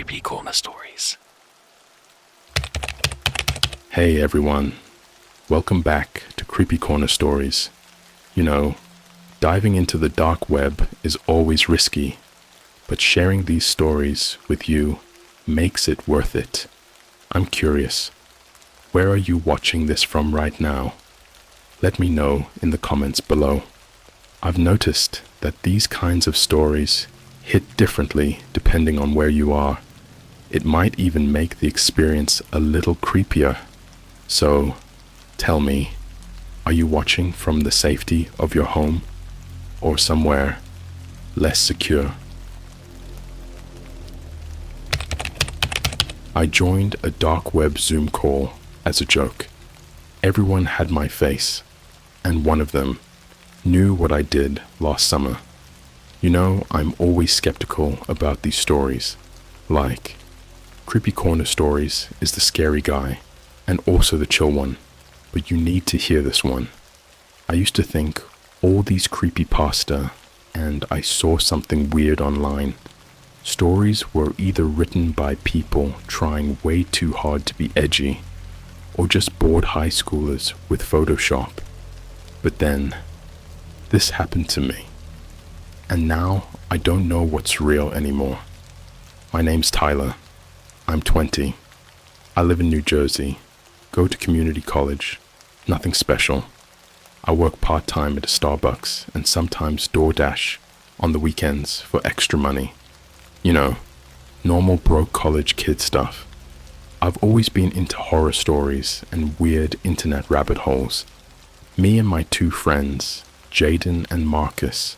CreepyCorner stories. Hey everyone, welcome back to CreepyCorner stories. You know, diving into the dark web is always risky, but sharing these stories with you makes it worth it. I'm curious, where are you watching this from right now? Let me know in the comments below. I've noticed that these kinds of stories hit differently depending on where you are. It might even make the experience a little creepier. So, tell me, are you watching from the safety of your home or somewhere less secure? I joined a dark web Zoom call as a joke. Everyone had my face, and one of them knew what I did last summer. You know, I'm always skeptical about these stories. Like, CreepyCorner stories is the scary guy, and also the chill one, but you need to hear this one. I used to think all these creepypasta, and I saw something weird online. Stories were either written by people trying way too hard to be edgy, or just bored high schoolers with Photoshop. But then, this happened to me. And now I don't know what's real anymore. My name's Tyler. I'm 20. I live in New Jersey. Go to community college. Nothing special. I work part-time at a Starbucks and sometimes DoorDash on the weekends for extra money. You know, normal broke college kid stuff. I've always been into horror stories and weird internet rabbit holes. Me and my two friends, Jaden and Marcus,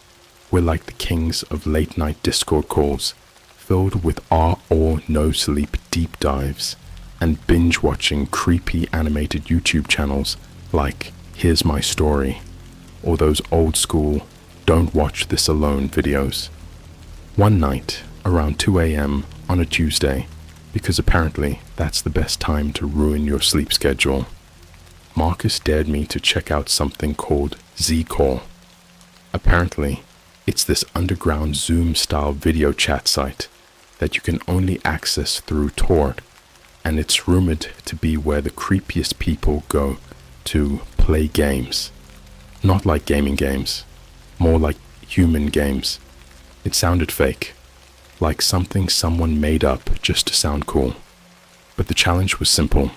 we're like the kings of late-night Discord calls, filled with our or no sleep deep dives and binge-watching creepy animated YouTube channels like Here's My Story, or those old-school Don't Watch This Alone videos. One night, around 2 a.m. on a Tuesday, because apparently that's the best time to ruin your sleep schedule, Marcus dared me to check out something called Z-Call. Apparently, it's this underground Zoom-style video chat site that you can only access through Tor, and it's rumored to be where the creepiest people go to play games. Not like gaming games, more like human games. It sounded fake, like something someone made up just to sound cool. But the challenge was simple.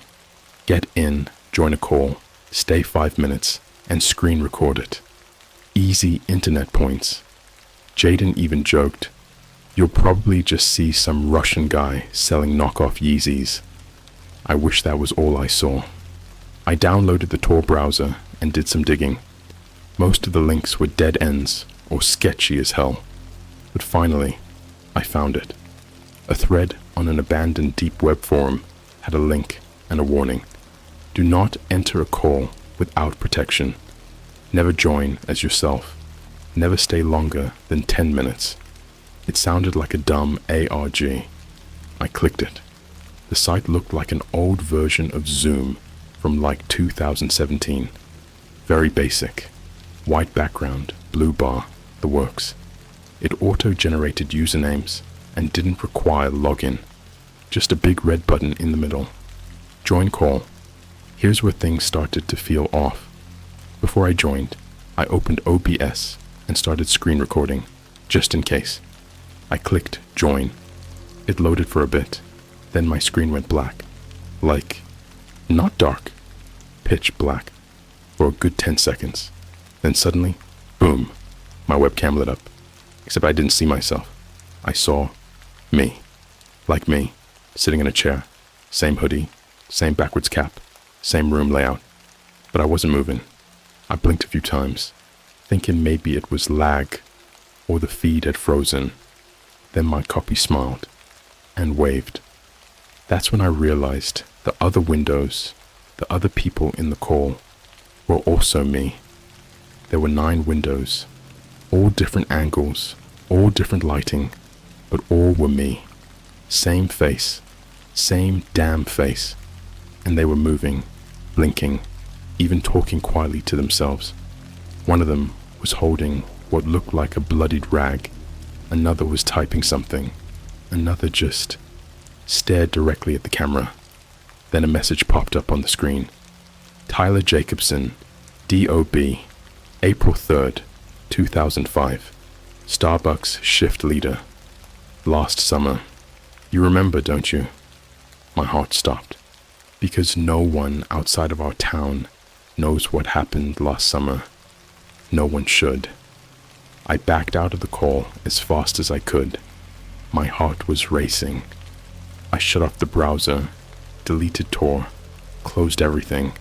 Get in, join a call, stay 5 minutes, and screen record it. Easy internet points. Jaden even joked, "You'll probably just see some Russian guy selling knockoff Yeezys." I wish that was all I saw. I downloaded the Tor browser and did some digging. Most of the links were dead ends or sketchy as hell. But finally, I found it. A thread on an abandoned deep web forum had a link and a warning. Do not enter a call without protection. Never join as yourself. Never stay longer than 10 minutes. It sounded like a dumb ARG. I clicked it. The site looked like an old version of Zoom from like 2017. Very basic. White background, blue bar, the works. It auto-generated usernames and didn't require login. Just a big red button in the middle. Join call. Here's where things started to feel off. Before I joined, I opened OBS and started screen recording, just in case. I clicked join. It loaded for a bit. Then my screen went black. Like, not dark, pitch black, for a good 10 seconds. Then suddenly, boom, my webcam lit up. Except I didn't see myself. I saw me. Like me, sitting in a chair. Same hoodie, same backwards cap, same room layout. But I wasn't moving. I blinked a few times, thinking maybe it was lag or the feed had frozen. Then my copy smiled and waved. That's when I realized the other windows, the other people in the call, were also me. There were 9 windows, all different angles, all different lighting, but all were me. Same face, same damn face. And they were moving, blinking, even talking quietly to themselves. One of them was holding what looked like a bloodied rag. Another was typing something. Another just stared directly at the camera. Then a message popped up on the screen. Tyler Jacobson, DOB, April 3rd, 2005. Starbucks shift leader. Last summer. You remember, don't you? My heart stopped. Because no one outside of our town knows what happened last summer. No one should. I backed out of the call as fast as I could. My heart was racing. I shut off the browser, deleted Tor, closed everything.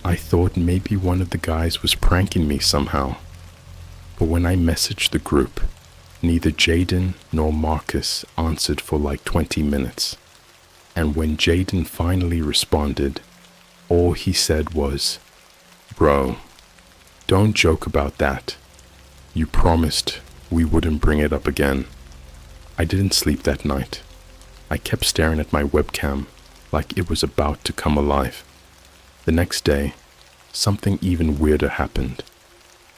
I thought maybe one of the guys was pranking me somehow. But when I messaged the group, neither Jaden nor Marcus answered for like 20 minutes. And when Jaden finally responded, all he said was, "Bro, don't joke about that. You promised we wouldn't bring it up again." I didn't sleep that night. I kept staring at my webcam like it was about to come alive. The next day, something even weirder happened.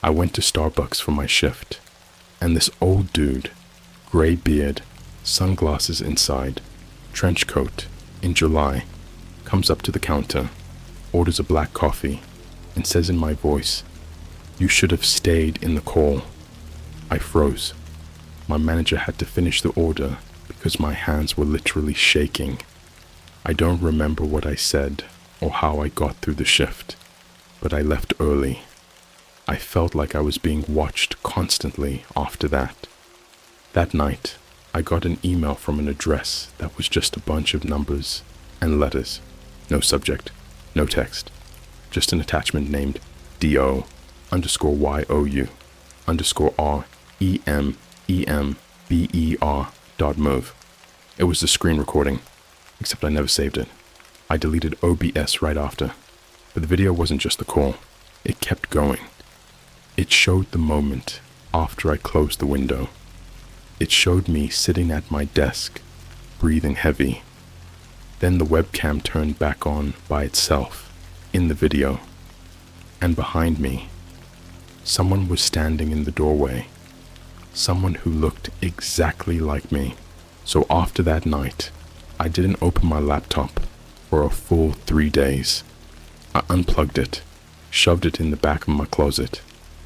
I went to Starbucks for my shift, and this old dude, gray beard, sunglasses inside, trench coat, in July, comes up to the counter, orders a black coffee, and says in my voice, "You should have stayed in the call." I froze. My manager had to finish the order because my hands were literally shaking. I don't remember what I said or how I got through the shift, but I left early. I felt like I was being watched constantly after that. That night, I got an email from an address that was just a bunch of numbers and letters. No subject, no text, just an attachment named DO_YOU_REMEMBER.move. It was the screen recording, except I never saved it. I deleted OBS right after, but the video wasn't just the call. It kept going. It showed the moment after I closed the window. It showed me sitting at my desk, breathing heavy. Then the webcam turned back on by itself in the video. And behind me, someone was standing in the doorway. Someone who looked exactly like me. So after that night, I didn't open my laptop for a full 3 days. I unplugged it, shoved it in the back of my closet,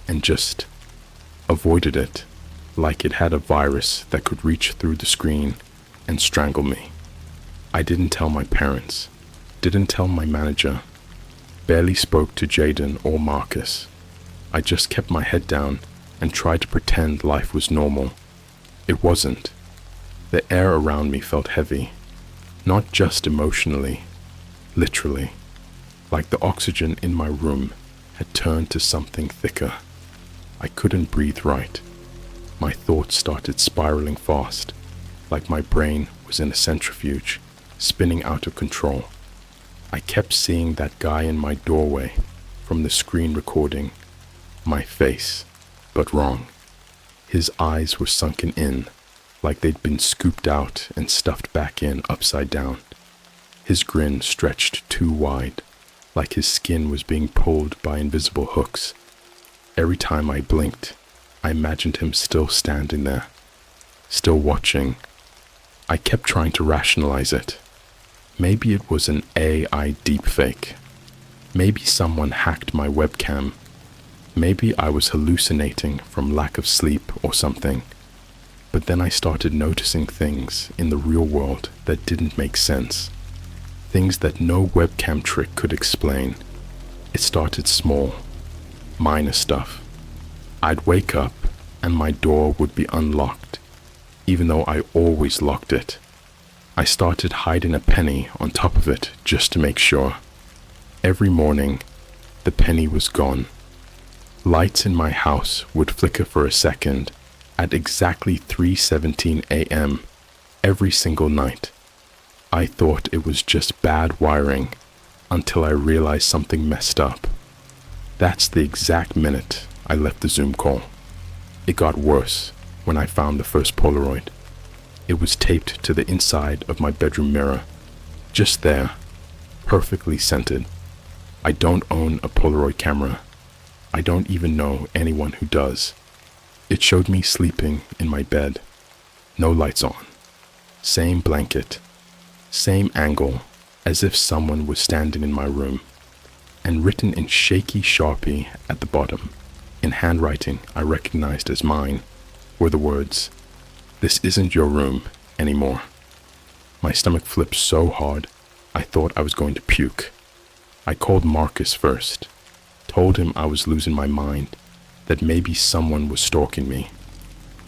and just avoided it like it had a virus that could reach through the screen and strangle me. I didn't tell my parents, didn't tell my manager, barely spoke to Jaden or Marcus. I just kept my head down and tried to pretend life was normal. It wasn't. The air around me felt heavy, not just emotionally, literally, like the oxygen in my room had turned to something thicker. I couldn't breathe right. My thoughts started spiraling fast, like my brain was in a centrifuge, spinning out of control. I kept seeing that guy in my doorway from the screen recording, my face, but wrong. His eyes were sunken in, like they'd been scooped out and stuffed back in upside down. His grin stretched too wide, like his skin was being pulled by invisible hooks. Every time I blinked, I imagined him still standing there, still watching. I kept trying to rationalize it. Maybe it was an AI deepfake. Maybe someone hacked my webcam. Maybe I was hallucinating from lack of sleep or something. But then I started noticing things in the real world that didn't make sense. Things that no webcam trick could explain. It started small, minor stuff. I'd wake up and my door would be unlocked, even though I always locked it. I started hiding a penny on top of it just to make sure. Every morning, the penny was gone. Lights in my house would flicker for a second at exactly 3:17 a.m. every single night. I thought it was just bad wiring until I realized something messed up. That's the exact minute I left the Zoom call. It got worse when I found the first Polaroid. It was taped to the inside of my bedroom mirror, just there, perfectly centered. I don't own a Polaroid camera. I don't even know anyone who does. It showed me sleeping in my bed, no lights on, same blanket, Same angle, as if someone was standing in my room. And written in shaky Sharpie at the bottom, in handwriting I recognized as mine, were the words, "This isn't your room anymore." My stomach flipped so hard, I thought I was going to puke. I called Marcus first, told him I was losing my mind, that maybe someone was stalking me.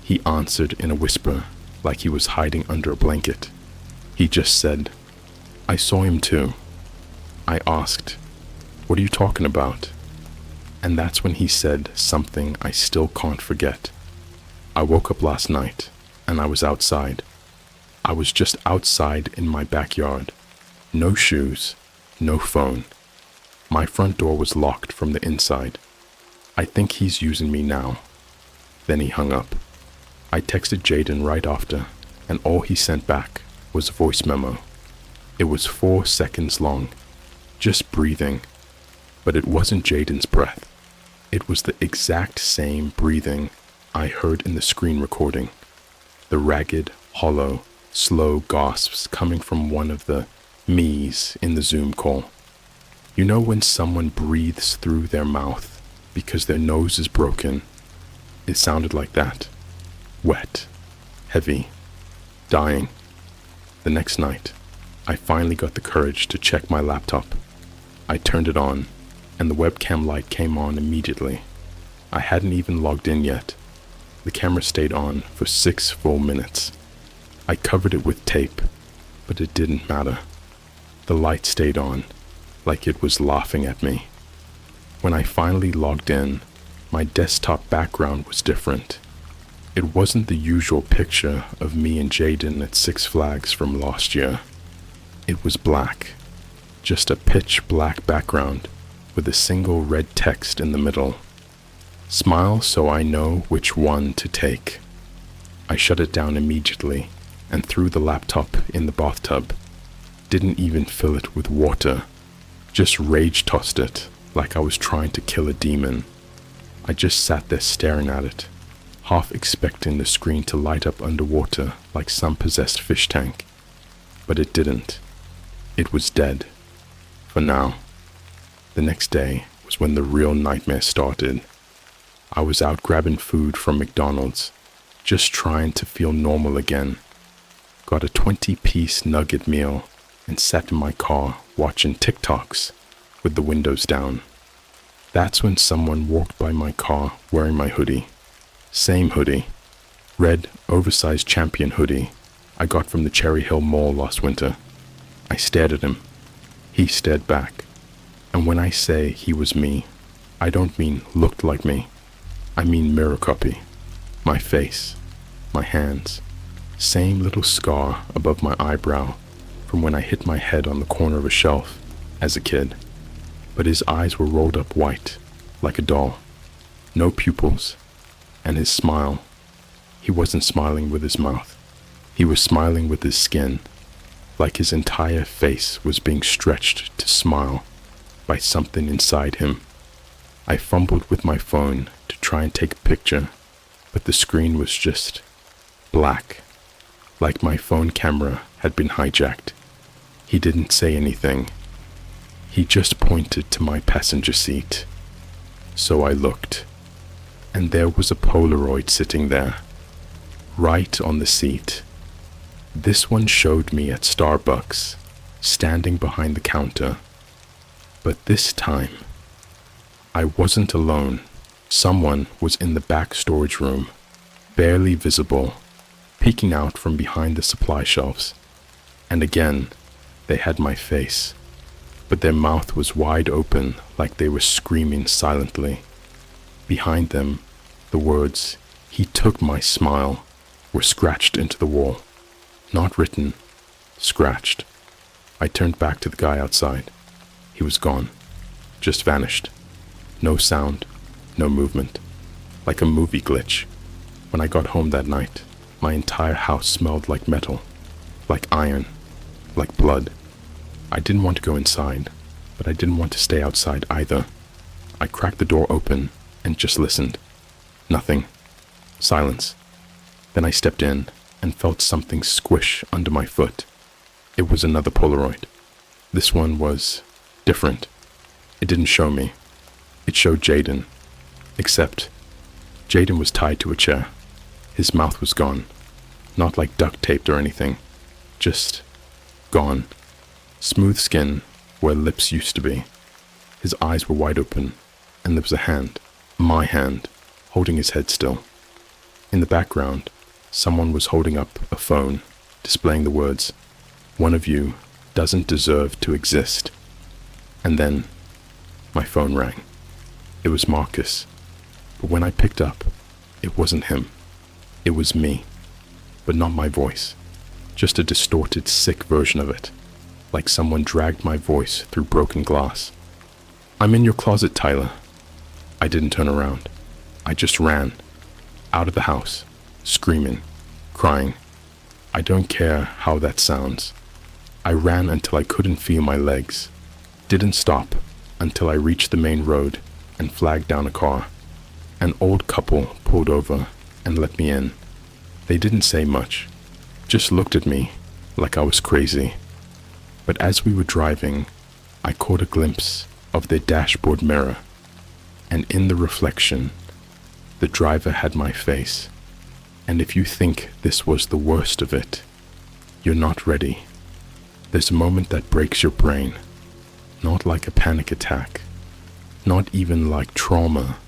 He answered in a whisper, like he was hiding under a blanket. He just said, "I saw him too." I asked, "What are you talking about?" And that's when he said something I still can't forget. I woke up last night, and I was outside. I was just outside in my backyard. No shoes, no phone. My front door was locked from the inside. I think he's using me now. Then he hung up. I texted Jaden right after, and all he sent back was a voice memo. It was 4 seconds long, just breathing, but it wasn't Jaden's breath. It was the exact same breathing I heard in the screen recording. The ragged, hollow, slow gasps coming from one of the me's in the Zoom call. You know when someone breathes through their mouth because their nose is broken? It sounded like that. Wet, heavy, dying. The next night, I finally got the courage to check my laptop. I turned it on, and the webcam light came on immediately. I hadn't even logged in yet. The camera stayed on for 6 full minutes. I covered it with tape, but it didn't matter. The light stayed on, like it was laughing at me. When I finally logged in, my desktop background was different. It wasn't the usual picture of me and Jaden at Six Flags from last year. It was black, just a pitch black background with a single red text in the middle. Smile so I know which one to take. I shut it down immediately and threw the laptop in the bathtub. Didn't even fill it with water, just rage tossed it like I was trying to kill a demon. I just sat there staring at it, half expecting the screen to light up underwater like some possessed fish tank. But it didn't. It was dead. For now. The next day was when the real nightmare started. I was out grabbing food from McDonald's, just trying to feel normal again. Got a 20-piece nugget meal and sat in my car watching TikToks with the windows down. That's when someone walked by my car wearing my hoodie. Same hoodie. Red, oversized Champion hoodie I got from the Cherry Hill Mall last winter. I stared at him. He stared back. And when I say he was me, I don't mean looked like me. I mean mirror copy. My face. My hands. Same little scar above my eyebrow from when I hit my head on the corner of a shelf as a kid. But his eyes were rolled up white, like a doll. No pupils. And his smile. He wasn't smiling with his mouth. He was smiling with his skin, like his entire face was being stretched to smile by something inside him. I fumbled with my phone to try and take a picture, but the screen was just black, like my phone camera had been hijacked. He didn't say anything. He just pointed to my passenger seat. So I looked, and there was a Polaroid sitting there, right on the seat. This one showed me at Starbucks, standing behind the counter. But this time, I wasn't alone. Someone was in the back storage room, barely visible, peeking out from behind the supply shelves. And again, they had my face, but their mouth was wide open like they were screaming silently. Behind them, the words, "He took my smile," were scratched into the wall. Not written, scratched. I turned back to the guy outside. He was gone, just vanished. No sound, no movement, like a movie glitch. When I got home that night, my entire house smelled like metal, like iron, like blood. I didn't want to go inside, but I didn't want to stay outside either. I cracked the door open and just listened. Nothing. Silence. Then I stepped in and felt something squish under my foot. It was another Polaroid. This one was different. It didn't show me. It showed Jaden. Except, Jaden was tied to a chair. His mouth was gone. Not like duct taped or anything. Just gone. Smooth skin where lips used to be. His eyes were wide open, and there was a hand, my hand, holding his head still. In the background, someone was holding up a phone, displaying the words, "One of you doesn't deserve to exist." And then, my phone rang. It was Marcus. But when I picked up, it wasn't him. It was me. But not my voice. Just a distorted, sick version of it. Like someone dragged my voice through broken glass. "I'm in your closet, Tyler." I didn't turn around. I just ran. Out of the house. Screaming. Crying. I don't care how that sounds. I ran until I couldn't feel my legs. Didn't stop until I reached the main road and flagged down a car. An old couple pulled over and let me in. They didn't say much. Just looked at me like I was crazy. But as we were driving, I caught a glimpse of their dashboard mirror, and in the reflection, the driver had my face. And if you think this was the worst of it, you're not ready. There's a moment that breaks your brain, not like a panic attack, not even like trauma.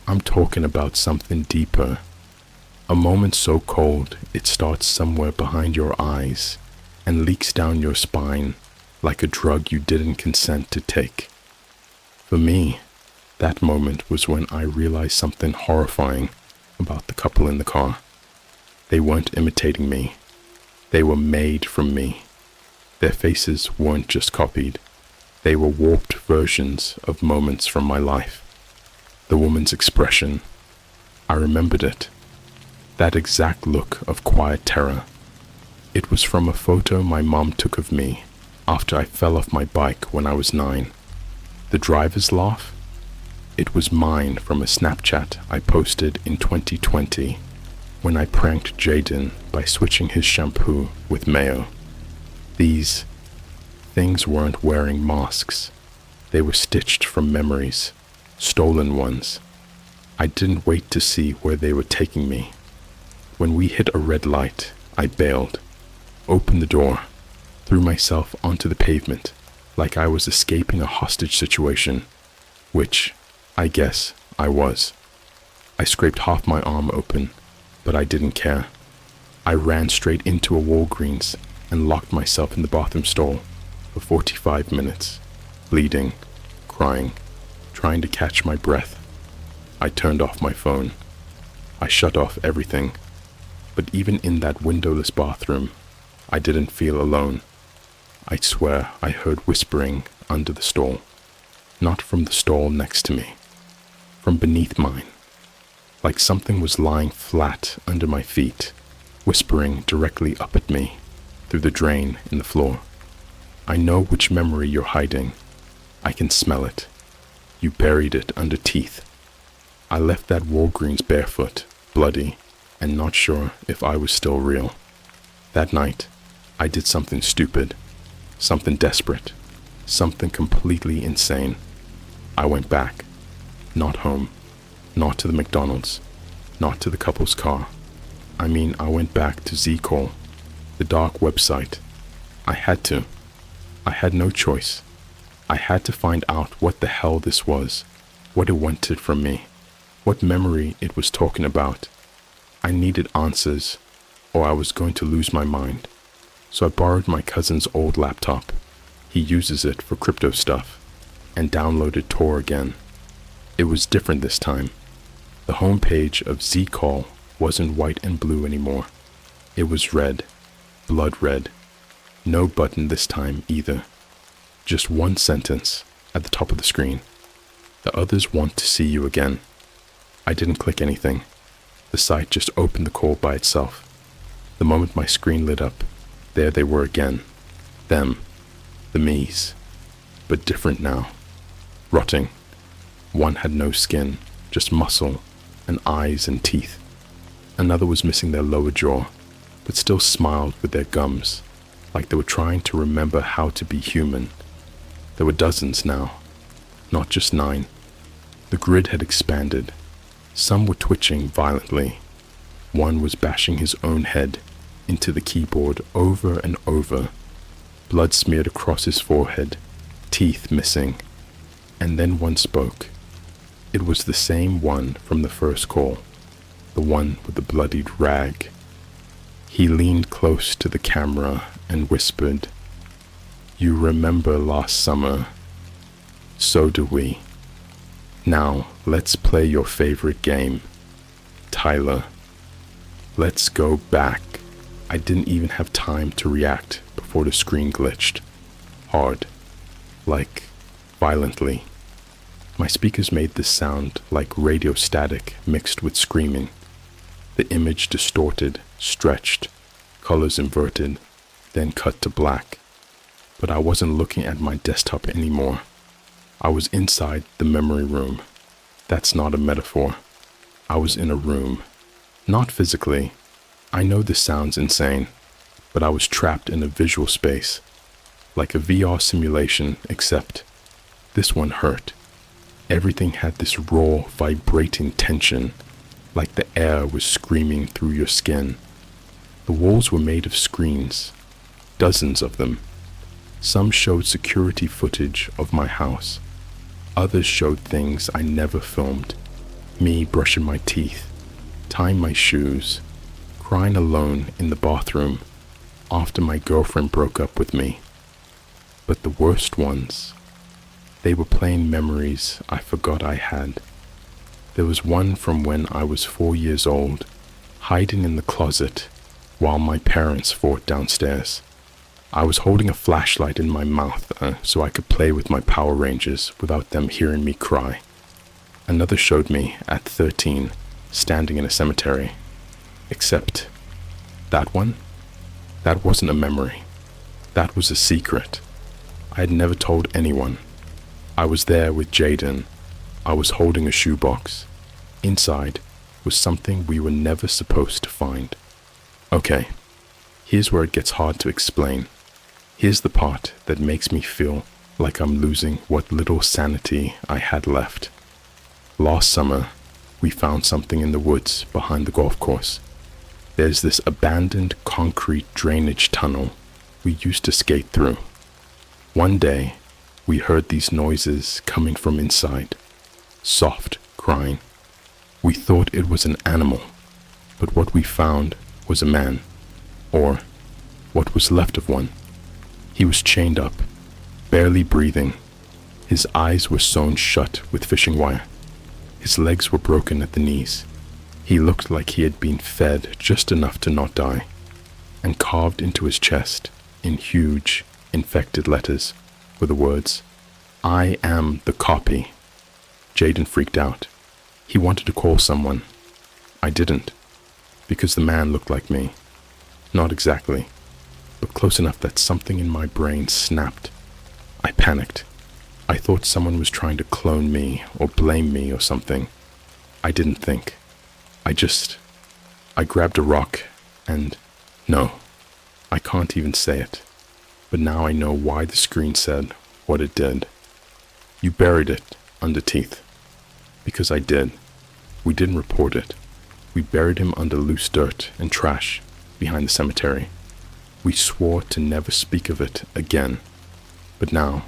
I'm talking about something deeper. A moment so cold it starts somewhere behind your eyes and leaks down your spine like a drug you didn't consent to take. For me, that moment was when I realized something horrifying about the couple in the car. They weren't imitating me. They were made from me. Their faces weren't just copied. They were warped versions of moments from my life. The woman's expression, I remembered it. That exact look of quiet terror. It was from a photo my mom took of me after I fell off my bike when I was 9. The driver's laugh? It was mine from a Snapchat I posted in 2020 when I pranked Jaden by switching his shampoo with mayo. These things weren't wearing masks. They were stitched from memories, stolen ones. I didn't wait to see where they were taking me. When we hit a red light, I bailed, opened the door, threw myself onto the pavement like I was escaping a hostage situation, which, I guess, I was. I scraped half my arm open, but I didn't care. I ran straight into a Walgreens and locked myself in the bathroom stall for 45 minutes, bleeding, crying, trying to catch my breath. I turned off my phone. I shut off everything. But even in that windowless bathroom, I didn't feel alone. I swear I heard whispering under the stall. Not from the stall next to me. From beneath mine. Like something was lying flat under my feet, whispering directly up at me through the drain in the floor. I know which memory you're hiding. I can smell it. You buried it under teeth. I left that Walgreens barefoot, bloody, and not sure if I was still real. That night, I did something stupid, something desperate, something completely insane. I went back, not home, not to the McDonald's, not to the couple's car. I mean, I went back to Z-Call, the dark website. I had to. I had no choice. I had to find out what the hell this was, what it wanted from me, what memory it was talking about. I needed answers, or I was going to lose my mind. So I borrowed my cousin's old laptop. He uses it for crypto stuff, and downloaded Tor again. It was different this time. The homepage of Z-Call wasn't white and blue anymore. It was red, blood red. No button this time either. Just one sentence at the top of the screen. The others want to see you again. I didn't click anything. The site just opened the call by itself. The moment my screen lit up, there they were again. Them. The me's. But different now. Rotting. One had no skin, just muscle, and eyes and teeth. Another was missing their lower jaw, but still smiled with their gums. like they were trying to remember how to be human. There were dozens now, not just 9. The grid had expanded. Some were twitching violently. One was bashing his own head into the keyboard over and over, blood smeared across his forehead, teeth missing. And then one spoke. It was the same one from the first call, the one with the bloodied rag. He leaned close to the camera and whispered, "You remember last summer? So do we. Now let's play your favorite game, Tyler. Let's go back." I didn't even have time to react before the screen glitched. Hard. Like, violently. My speakers made this sound like radio static mixed with screaming. The image distorted, stretched, colors inverted, then cut to black. But I wasn't looking at my desktop anymore. I was inside the memory room. That's not a metaphor. I was in a room. Not physically. I know this sounds insane, but I was trapped in a visual space, like a VR simulation, except this one hurt. Everything had this raw, vibrating tension, like the air was screaming through your skin. The walls were made of screens, dozens of them. Some showed security footage of my house. Others showed things I never filmed. Me brushing my teeth, tying my shoes, crying alone in the bathroom after my girlfriend broke up with me. But the worst ones, they were playing memories I forgot I had. There was one from when I was 4 years old, hiding in the closet while my parents fought downstairs. I was holding a flashlight in my mouth so I could play with my Power Rangers without them hearing me cry. Another showed me at 13, standing in a cemetery. Except, that one? That wasn't a memory. That was a secret. I had never told anyone. I was there with Jaden. I was holding a shoebox. Inside was something we were never supposed to find. Okay, here's where it gets hard to explain. Here's the part that makes me feel like I'm losing what little sanity I had left. Last summer, we found something in the woods behind the golf course. There's this abandoned concrete drainage tunnel we used to skate through. One day, we heard these noises coming from inside. Soft crying. We thought it was an animal, but what we found was a man, or what was left of one. He was chained up, barely breathing. His eyes were sewn shut with fishing wire. His legs were broken at the knees. He looked like he had been fed just enough to not die, and carved into his chest, in huge, infected letters, were the words, "I am the copy." Jaden freaked out. He wanted to call someone. I didn't, because the man looked like me. Not exactly, but close enough that something in my brain snapped. I panicked. I thought someone was trying to clone me or blame me or something. I didn't think. I grabbed a rock and, no, I can't even say it. But now I know why the screen said what it did. You buried it under teeth. Because I did. We didn't report it. We buried him under loose dirt and trash behind the cemetery. We swore to never speak of it again. But now,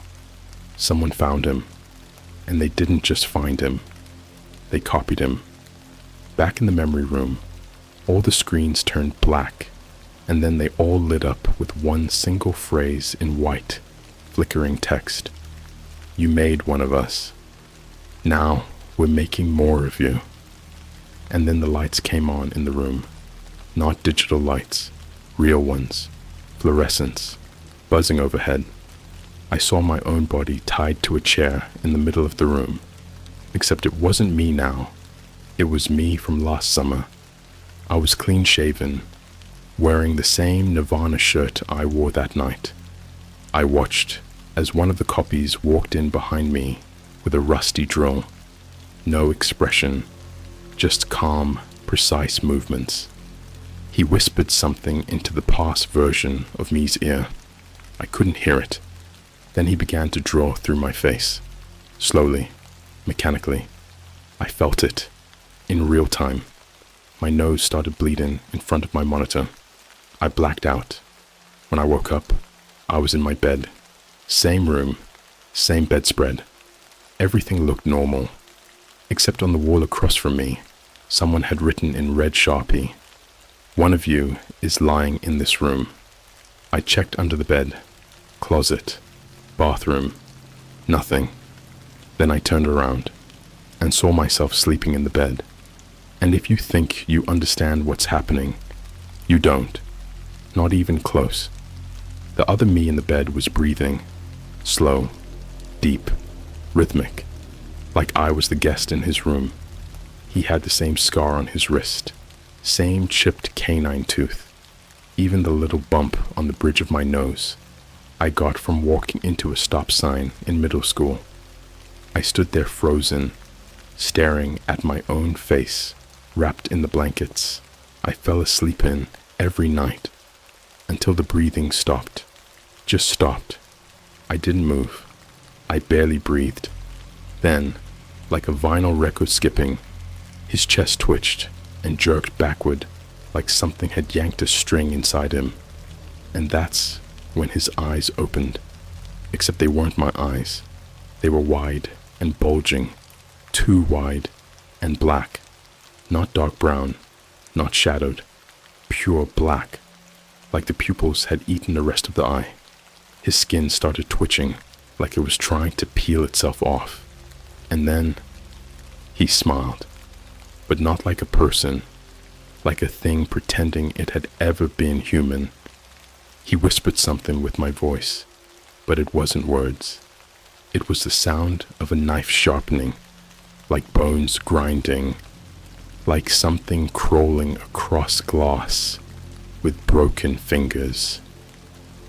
someone found him. And they didn't just find him. They copied him. Back in the memory room, all the screens turned black, and then they all lit up with one single phrase in white, flickering text. You made one of us. Now we're making more of you. And then the lights came on in the room. Not digital lights, real ones, fluorescents, buzzing overhead. I saw my own body tied to a chair in the middle of the room, except it wasn't me now. It was me from last summer. I was clean-shaven, wearing the same Nirvana shirt I wore that night. I watched as one of the copies walked in behind me with a rusty drill. No expression, just calm, precise movements. He whispered something into the past version of me's ear. I couldn't hear it. Then he began to draw through my face. Slowly, mechanically. I felt it. In real time. My nose started bleeding in front of my monitor. I blacked out. When I woke up, I was in my bed. Same room, same bedspread. Everything looked normal. Except on the wall across from me, someone had written in red Sharpie, "One of you is lying in this room." I checked under the bed, closet, bathroom, nothing. Then I turned around and saw myself sleeping in the bed. And if you think you understand what's happening, you don't. Not even close. The other me in the bed was breathing, slow, deep, rhythmic, like I was the guest in his room. He had the same scar on his wrist, same chipped canine tooth, even the little bump on the bridge of my nose I got from walking into a stop sign in middle school. I stood there frozen, staring at my own face, wrapped in the blankets I fell asleep in every night, until the breathing stopped. Just stopped. I didn't move. I barely breathed. Then, like a vinyl record skipping, his chest twitched and jerked backward like something had yanked a string inside him. And that's when his eyes opened. Except they weren't my eyes. They were wide and bulging, too wide and black. Not dark brown, not shadowed, pure black, like the pupils had eaten the rest of the eye. His skin started twitching like it was trying to peel itself off. And then he smiled, but not like a person, like a thing pretending it had ever been human. He whispered something with my voice, but it wasn't words. It was the sound of a knife sharpening, like bones grinding, like something crawling across glass with broken fingers.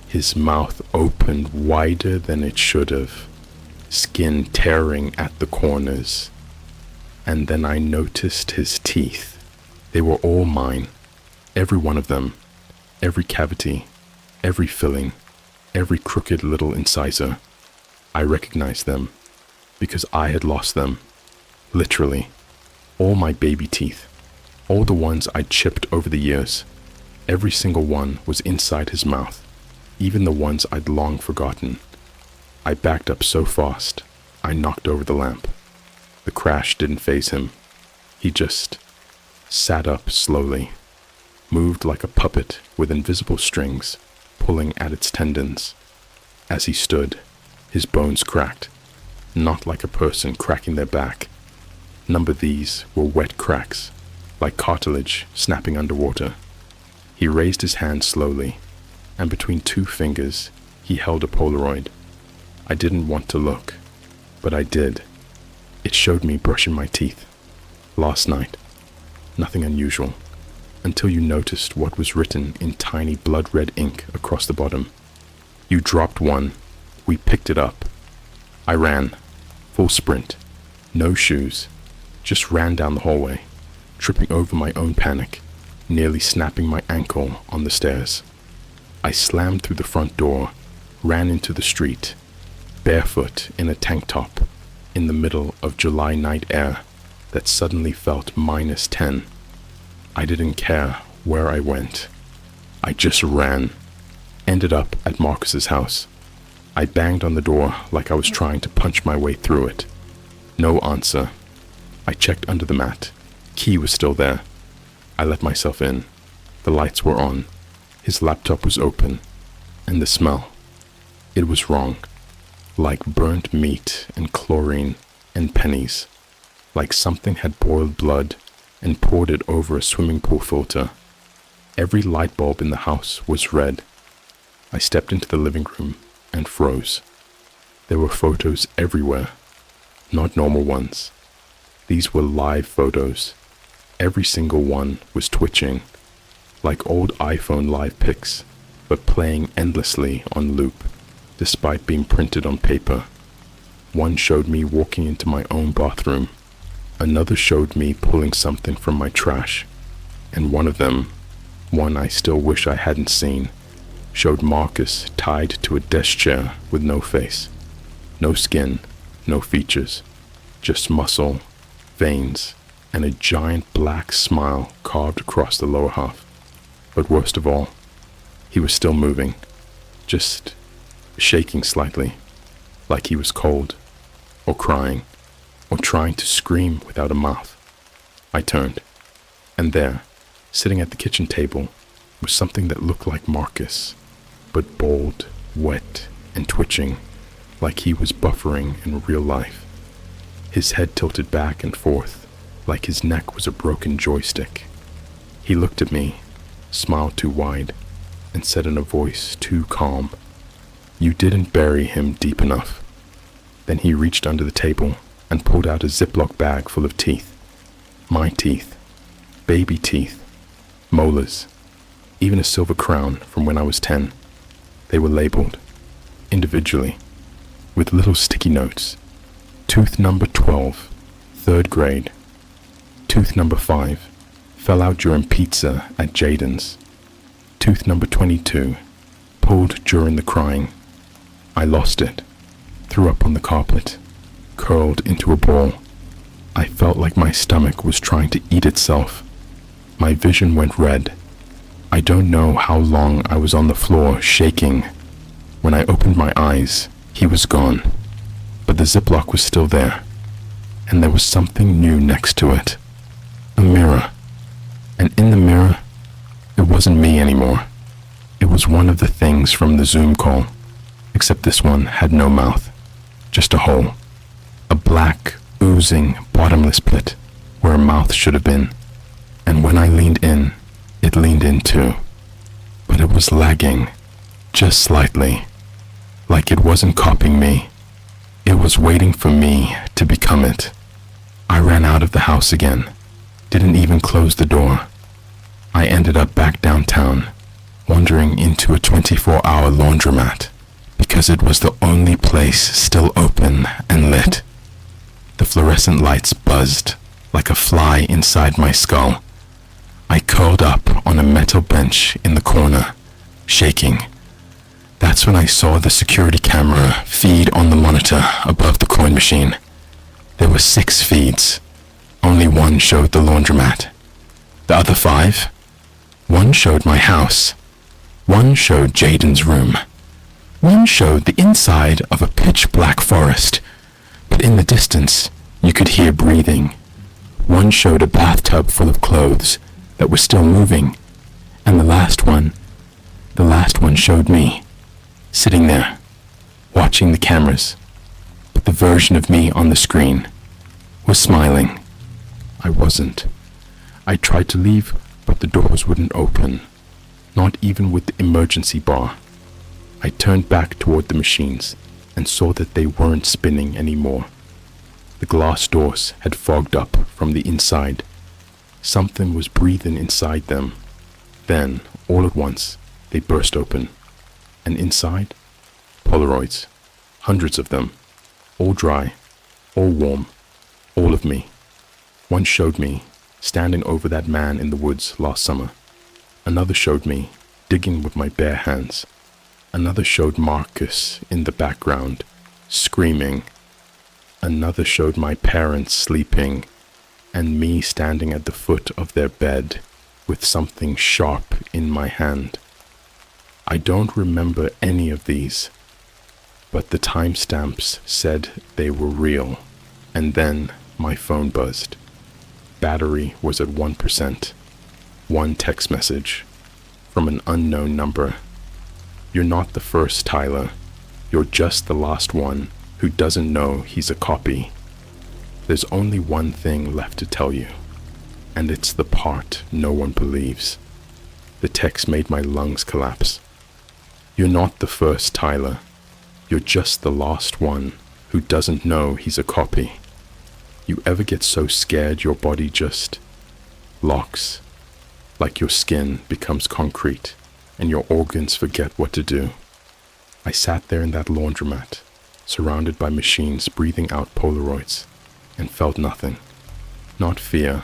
His mouth opened wider than it should have, skin tearing at the corners. And then I noticed his teeth. They were all mine, every one of them, every cavity, every filling, every crooked little incisor. I recognized them because I had lost them, literally. All my baby teeth, all the ones I'd chipped over the years, every single one was inside his mouth, even the ones I'd long forgotten. I backed up so fast, I knocked over the lamp. The crash didn't faze him. He just sat up slowly, moved like a puppet with invisible strings pulling at its tendons. As he stood, his bones cracked, not like a person cracking their back. These were wet cracks, like cartilage snapping underwater. He raised his hand slowly, and between two fingers, he held a Polaroid. I didn't want to look, but I did. It showed me brushing my teeth. Last night. Nothing unusual, until you noticed what was written in tiny blood-red ink across the bottom. You dropped one. We picked it up. I ran, full sprint, no shoes. Just ran down the hallway, tripping over my own panic, nearly snapping my ankle on the stairs. I slammed through the front door, ran into the street, barefoot in a tank top, in the middle of July night air that suddenly felt -10. I didn't care where I went. I just ran. Ended up at Marcus's house. I banged on the door like I was trying to punch my way through it. No answer. I checked under the mat. Key was still there. I let myself in. The lights were on. His laptop was open. And the smell. It was wrong. Like burnt meat and chlorine and pennies. Like something had boiled blood and poured it over a swimming pool filter. Every light bulb in the house was red. I stepped into the living room and froze. There were photos everywhere. Not normal ones. These were live photos. Every single one was twitching, like old iPhone live pics, but playing endlessly on loop, despite being printed on paper. One showed me walking into my own bathroom. Another showed me pulling something from my trash. And one of them, one I still wish I hadn't seen, showed Marcus tied to a desk chair with no face, no skin, no features, just muscle, veins, and a giant black smile carved across the lower half. But worst of all, he was still moving, just shaking slightly, like he was cold, or crying, or trying to scream without a mouth. I turned, and there, sitting at the kitchen table, was something that looked like Marcus, but bald, wet, and twitching, like he was buffering in real life. His head tilted back and forth, like his neck was a broken joystick. He looked at me, smiled too wide, and said in a voice too calm, "You didn't bury him deep enough." Then he reached under the table and pulled out a Ziploc bag full of teeth. My teeth, baby teeth, molars, even a silver crown from when I was 10. They were labeled, individually, with little sticky notes. Tooth number 12, 3rd grade. Tooth number 5, fell out during pizza at Jaden's. Tooth number 22, pulled during the crying. I lost it, threw up on the carpet, curled into a ball. I felt like my stomach was trying to eat itself. My vision went red. I don't know how long I was on the floor shaking. When I opened my eyes, he was gone, but the Ziploc was still there, and there was something new next to it. A mirror. And in the mirror, it wasn't me anymore. It was one of the things from the Zoom call, except this one had no mouth, just a hole. A black, oozing, bottomless pit where a mouth should have been. And when I leaned in, it leaned in too. But it was lagging, just slightly, like it wasn't copying me. It was waiting for me to become it. I ran out of the house again, didn't even close the door. I ended up back downtown, wandering into a 24-hour laundromat, because it was the only place still open and lit. The fluorescent lights buzzed like a fly inside my skull. I curled up on a metal bench in the corner, shaking. That's when I saw the security camera feed on the monitor above the coin machine. There were 6 feeds. Only one showed the laundromat. The other 5? One showed my house. One showed Jaden's room. One showed the inside of a pitch-black forest, but in the distance, you could hear breathing. One showed a bathtub full of clothes that were still moving, and the last one showed me, sitting there, watching the cameras, but the version of me on the screen was smiling. I wasn't. I tried to leave, but the doors wouldn't open, not even with the emergency bar. I turned back toward the machines and saw that they weren't spinning anymore. The glass doors had fogged up from the inside. Something was breathing inside them. Then, all at once, they burst open. And inside, Polaroids, hundreds of them, all dry, all warm, all of me. One showed me standing over that man in the woods last summer. Another showed me digging with my bare hands. Another showed Marcus in the background, screaming. Another showed my parents sleeping, and me standing at the foot of their bed with something sharp in my hand. I don't remember any of these, but the timestamps said they were real, and then my phone buzzed. Battery was at 1%. One text message from an unknown number. "You're not the first, Tyler. You're just the last one who doesn't know he's a copy. There's only one thing left to tell you, and it's the part no one believes." The text made my lungs collapse. "You're not the first, Tyler. You're just the last one who doesn't know he's a copy. You ever get so scared your body just locks, like your skin becomes concrete and your organs forget what to do?" I sat there in that laundromat, surrounded by machines breathing out Polaroids, and felt nothing. Not fear,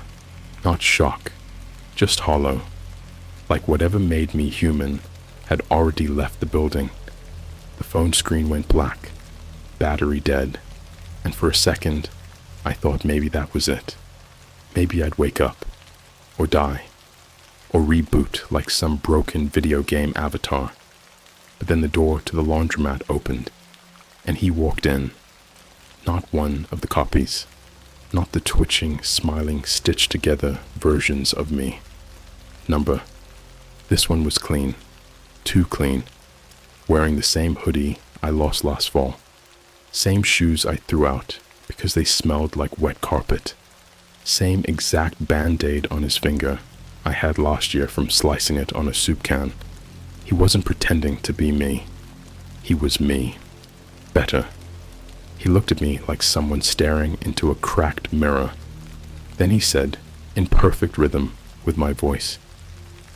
not shock, just hollow, like whatever made me human had already left the building. The phone screen went black, battery dead, and for a second, I thought maybe that was it. Maybe I'd wake up, or die, or reboot like some broken video game avatar. But then the door to the laundromat opened, and he walked in. Not one of the copies, not the twitching, smiling, stitched-together versions of me. Number. This one was clean, too clean, wearing the same hoodie I lost last fall, same shoes I threw out because they smelled like wet carpet, same exact band-aid on his finger I had last year from slicing it on a soup can. He wasn't pretending to be me. He was me. Better. He looked at me like someone staring into a cracked mirror. Then he said, in perfect rhythm with my voice,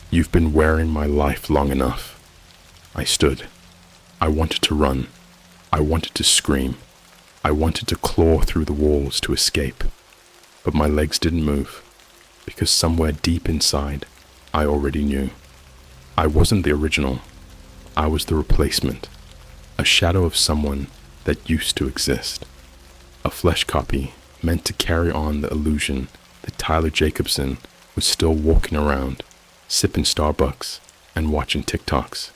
"You've been wearing my life long enough." I stood. I wanted to run. I wanted to scream. I wanted to claw through the walls to escape. But my legs didn't move, because somewhere deep inside, I already knew. I wasn't the original. I was the replacement, a shadow of someone that used to exist, a flesh copy meant to carry on the illusion that Tyler Jacobson was still walking around, sipping Starbucks and watching TikToks.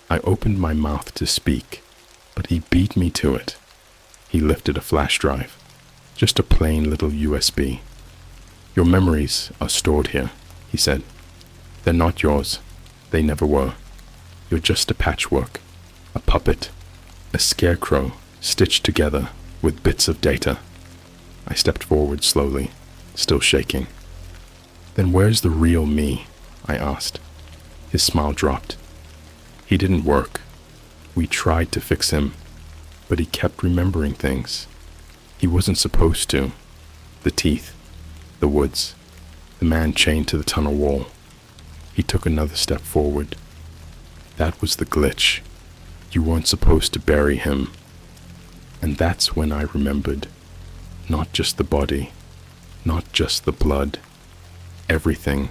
I opened my mouth to speak, but he beat me to it. He lifted a flash drive, just a plain little USB. "Your memories are stored here," he said. "They're not yours. They never were. You're just a patchwork, a puppet, a scarecrow stitched together with bits of data." I stepped forward slowly, still shaking. "Then where's the real me?" I asked. His smile dropped. "He didn't work. We tried to fix him, but he kept remembering things. He wasn't supposed to. The teeth, the woods, the man chained to the tunnel wall." He took another step forward. "That was the glitch. You weren't supposed to bury him." And that's when I remembered. Not just the body, not just the blood. Everything.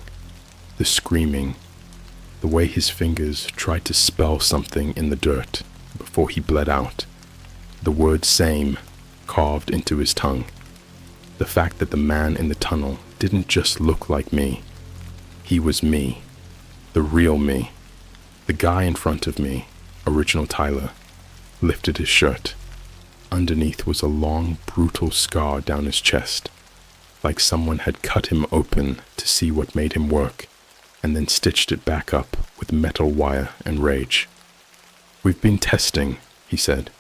The screaming. The way his fingers tried to spell something in the dirt before he bled out. The word "same" carved into his tongue. The fact that the man in the tunnel didn't just look like me. He was me. The real me. The guy in front of me, original Tyler, lifted his shirt. Underneath was a long, brutal scar down his chest, like someone had cut him open to see what made him work, and then stitched it back up with metal wire and rage. "We've been testing," he said.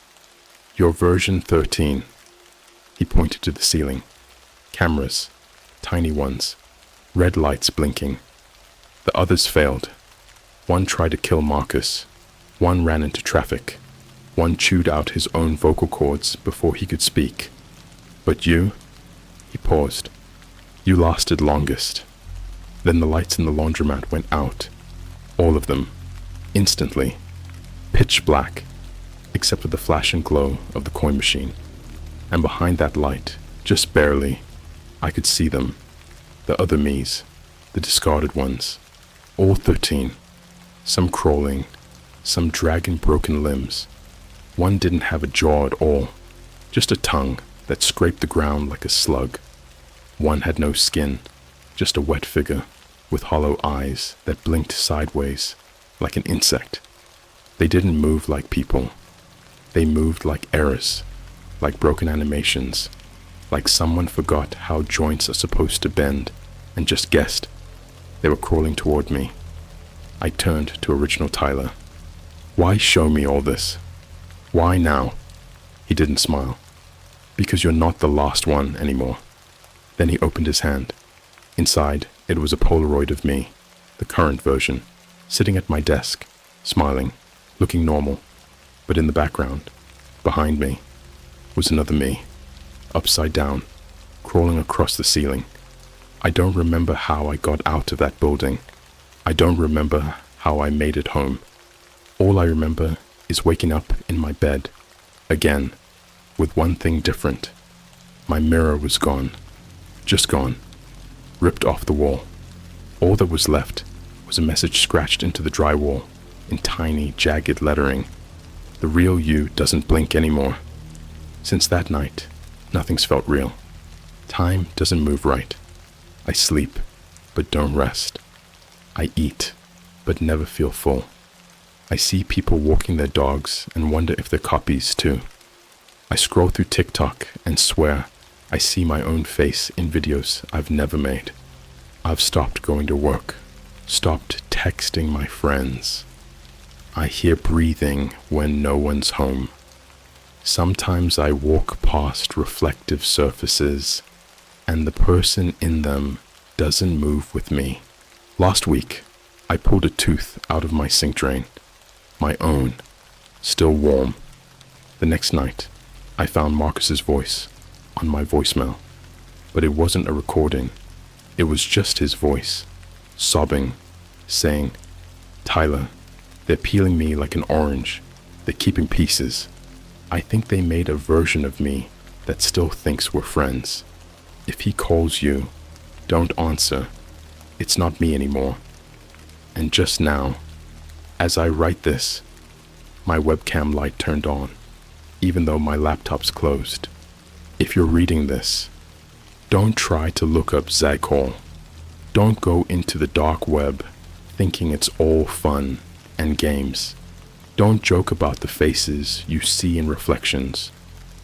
"You're version 13. He pointed to the ceiling. Cameras, tiny ones, red lights blinking. The others failed. One tried to kill Marcus. One ran into traffic. One chewed out his own vocal cords before he could speak. But you," he paused, "you lasted longest." Then the lights in the laundromat went out. All of them. Instantly. Pitch black, except for the flash and glow of the coin machine. And behind that light, just barely, I could see them. The other me's. The discarded ones. All 13. Some crawling. Some dragging broken limbs. One didn't have a jaw at all. Just a tongue that scraped the ground like a slug. One had no skin. Just a wet figure with hollow eyes that blinked sideways like an insect. They didn't move like people. They moved like errors, like broken animations, like someone forgot how joints are supposed to bend and just guessed. They were crawling toward me. I turned to original Tyler. "Why show me all this? Why now?" He didn't smile. "Because you're not the last one anymore." Then he opened his hand. Inside, it was a Polaroid of me, the current version, sitting at my desk, smiling, looking normal. But in the background, behind me, was another me, upside down, crawling across the ceiling. I don't remember how I got out of that building. I don't remember how I made it home. All I remember is waking up in my bed, again, with one thing different. My mirror was gone, just gone, ripped off the wall. All that was left was a message scratched into the drywall in tiny, jagged lettering. The real you doesn't blink anymore. Since that night, nothing's felt real. Time doesn't move right. I sleep, but don't rest. I eat, but never feel full. I see people walking their dogs and wonder if they're copies too. I scroll through TikTok and swear I see my own face in videos I've never made. I've stopped going to work, stopped texting my friends. I hear breathing when no one's home. Sometimes I walk past reflective surfaces, and the person in them doesn't move with me. Last week, I pulled a tooth out of my sink drain. My own, still warm. The next night, I found Marcus's voice on my voicemail, but it wasn't a recording. It was just his voice, sobbing, saying, "Tyler, they're peeling me like an orange. They're keeping pieces. I think they made a version of me that still thinks we're friends. If he calls you, don't answer. It's not me anymore." And just now, as I write this, my webcam light turned on, even though my laptop's closed. If you're reading this, don't try to look up Zagcall. Don't go into the dark web thinking it's all fun and games. Don't joke about the faces you see in reflections,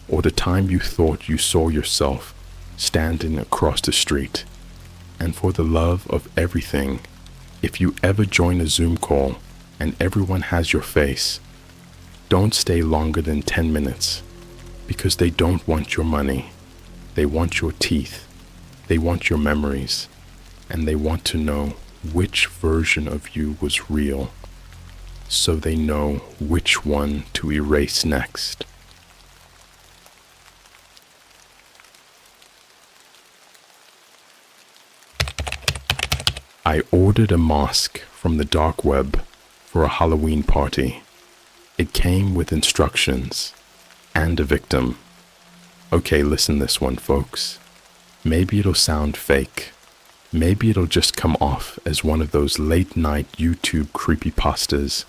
or the time you thought you saw yourself standing across the street. And for the love of everything, if you ever join a Zoom call and everyone has your face, don't stay longer than 10 minutes, because they don't want your money. They want your teeth. They want your memories. And they want to know which version of you was real, so they know which one to erase next. I ordered a mask from the dark web for a Halloween party. It came with instructions and a victim. Okay, listen this one, folks. Maybe it'll sound fake. Maybe it'll just come off as one of those late-night YouTube creepypastas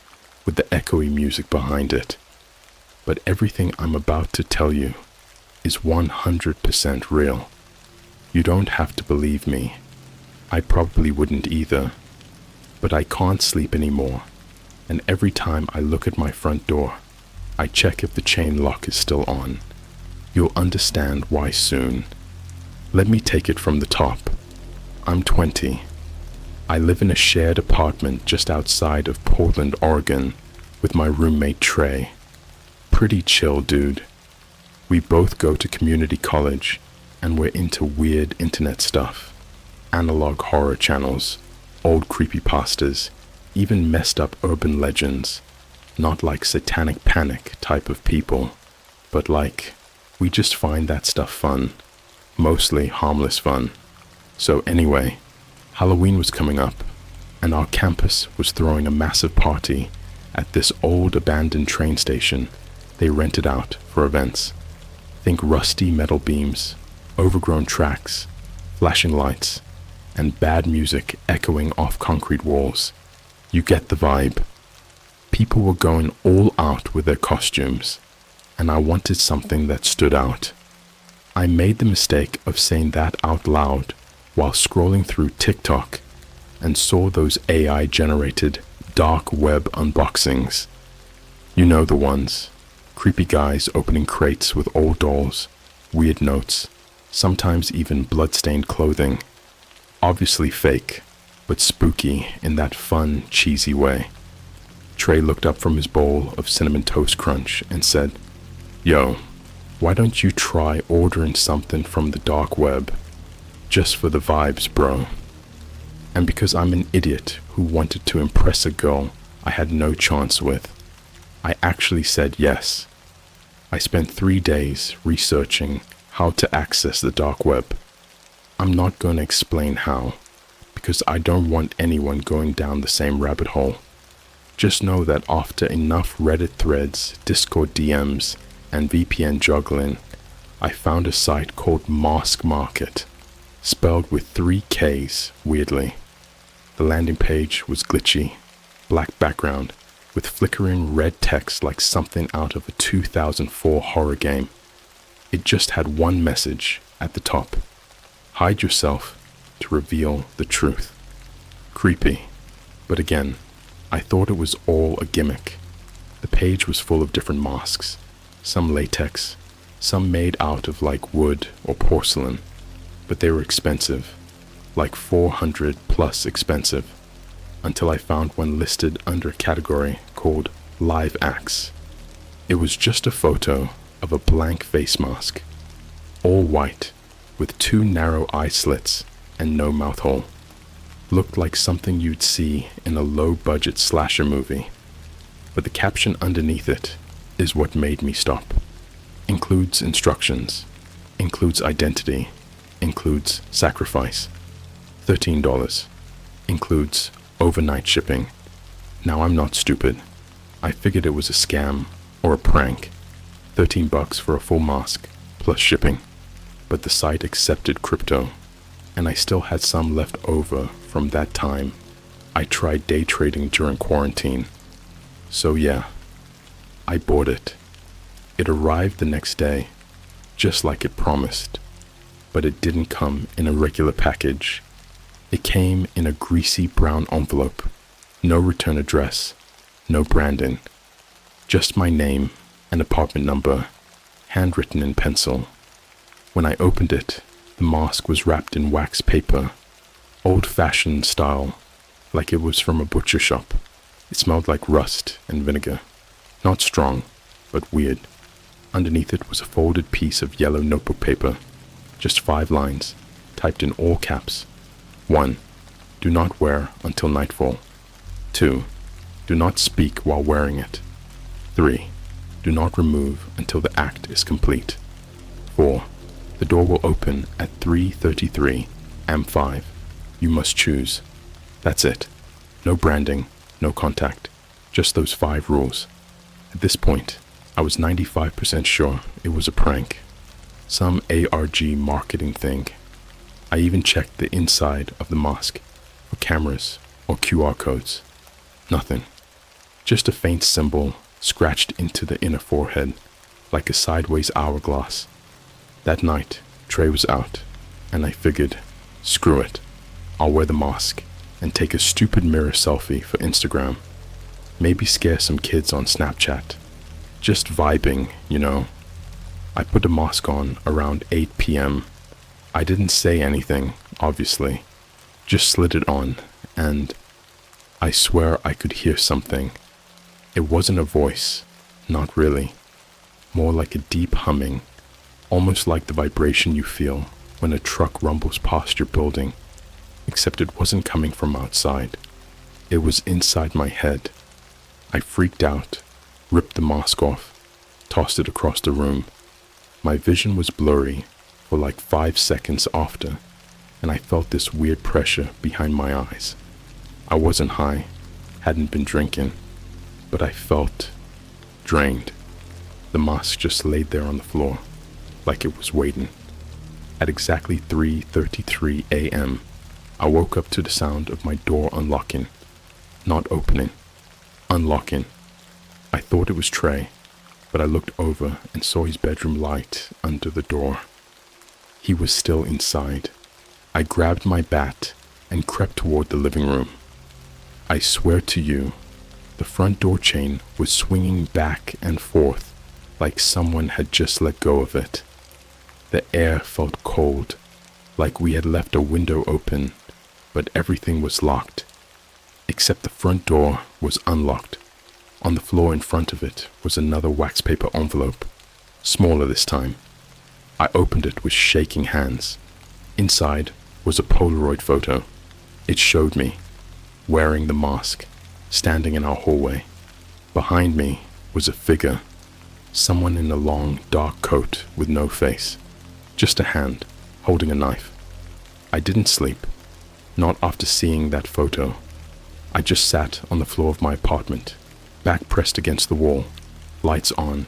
with the echoey music behind it. But everything I'm about to tell you is 100% real. You don't have to believe me. I probably wouldn't either. But I can't sleep anymore, and every time I look at my front door, I check if the chain lock is still on. You'll understand why soon. Let me take it from the top. I'm 20. I live in a shared apartment just outside of Portland, Oregon, with my roommate Trey. Pretty chill dude. We both go to community college, and we're into weird internet stuff. Analog horror channels, old creepypastas, even messed up urban legends. Not like satanic panic type of people, but like, we just find that stuff fun. Mostly harmless fun. So anyway, Halloween was coming up, and our campus was throwing a massive party at this old abandoned train station they rented out for events. Think rusty metal beams, overgrown tracks, flashing lights, and bad music echoing off concrete walls. You get the vibe. People were going all out with their costumes, and I wanted something that stood out. I made the mistake of saying that out loud while scrolling through TikTok and saw those AI-generated dark web unboxings. You know the ones. Creepy guys opening crates with old dolls, weird notes, sometimes even blood-stained clothing. Obviously fake, but spooky in that fun, cheesy way. Trey looked up from his bowl of Cinnamon Toast Crunch and said, "Yo, why don't you try ordering something from the dark web? Just for the vibes, bro." And because I'm an idiot who wanted to impress a girl I had no chance with, I actually said yes. I spent 3 days researching how to access the dark web. I'm not going to explain how, because I don't want anyone going down the same rabbit hole. Just know that after enough Reddit threads, Discord DMs, and VPN juggling, I found a site called Mask Market, spelled with 3 Ks, weirdly. The landing page was glitchy, black background, with flickering red text like something out of a 2004 horror game. It just had one message at the top: hide yourself to reveal the truth. Creepy, but again, I thought it was all a gimmick. The page was full of different masks, some latex, some made out of like wood or porcelain, but they were expensive, like 400 plus expensive, until I found one listed under a category called Live Acts. It was just a photo of a blank face mask, all white, with 2 narrow eye slits and no mouth hole. Looked like something you'd see in a low-budget slasher movie. But the caption underneath it is what made me stop. Includes instructions, includes identity, includes sacrifice. $13. Includes overnight shipping. Now I'm not stupid. I figured it was a scam or a prank. $13 for a full mask, plus shipping. But the site accepted crypto, and I still had some left over from that time I tried day trading during quarantine. So yeah, I bought it. It arrived the next day, just like it promised, but it didn't come in a regular package. It came in a greasy brown envelope, no return address, no branding, just my name and apartment number, handwritten in pencil. When I opened it, the mask was wrapped in wax paper, old-fashioned style, like it was from a butcher shop. It smelled like rust and vinegar, not strong, but weird. Underneath it was a folded piece of yellow notebook paper, just 5 lines, typed in all caps. 1. Do not wear until nightfall. 2. Do not speak while wearing it. 3. Do not remove until the act is complete. 4. The door will open at 3:33 am 5. You must choose. That's it. No branding, no contact, just those 5 rules. At this point, I was 95% sure it was a prank, some ARG marketing thing. I even checked the inside of the mask for cameras or QR codes. Nothing. Just a faint symbol scratched into the inner forehead like a sideways hourglass. That night, Trey was out, and I figured, screw it. I'll wear the mask and take a stupid mirror selfie for Instagram. Maybe scare some kids on Snapchat. Just vibing, you know. I put the mask on around 8 p.m. I didn't say anything, obviously. Just slid it on, and I swear I could hear something. It wasn't a voice, not really. More like a deep humming, almost like the vibration you feel when a truck rumbles past your building, except it wasn't coming from outside. It was inside my head. I freaked out, ripped the mask off, tossed it across the room. My vision was blurry for like 5 seconds after, and I felt this weird pressure behind my eyes. I wasn't high, hadn't been drinking, but I felt drained. The mask just laid there on the floor, like it was waiting. At exactly 3:33 a.m., I woke up to the sound of my door unlocking, not opening, unlocking. I thought it was Trey, but I looked over and saw his bedroom light under the door. He was still inside. I grabbed my bat and crept toward the living room. I swear to you, the front door chain was swinging back and forth like someone had just let go of it. The air felt cold, like we had left a window open, but everything was locked, except the front door was unlocked. On the floor in front of it was another wax paper envelope, smaller this time. I opened it with shaking hands. Inside was a Polaroid photo. It showed me, wearing the mask, standing in our hallway. Behind me was a figure, someone in a long, dark coat with no face, just a hand holding a knife. I didn't sleep, not after seeing that photo. I just sat on the floor of my apartment, back pressed against the wall, lights on,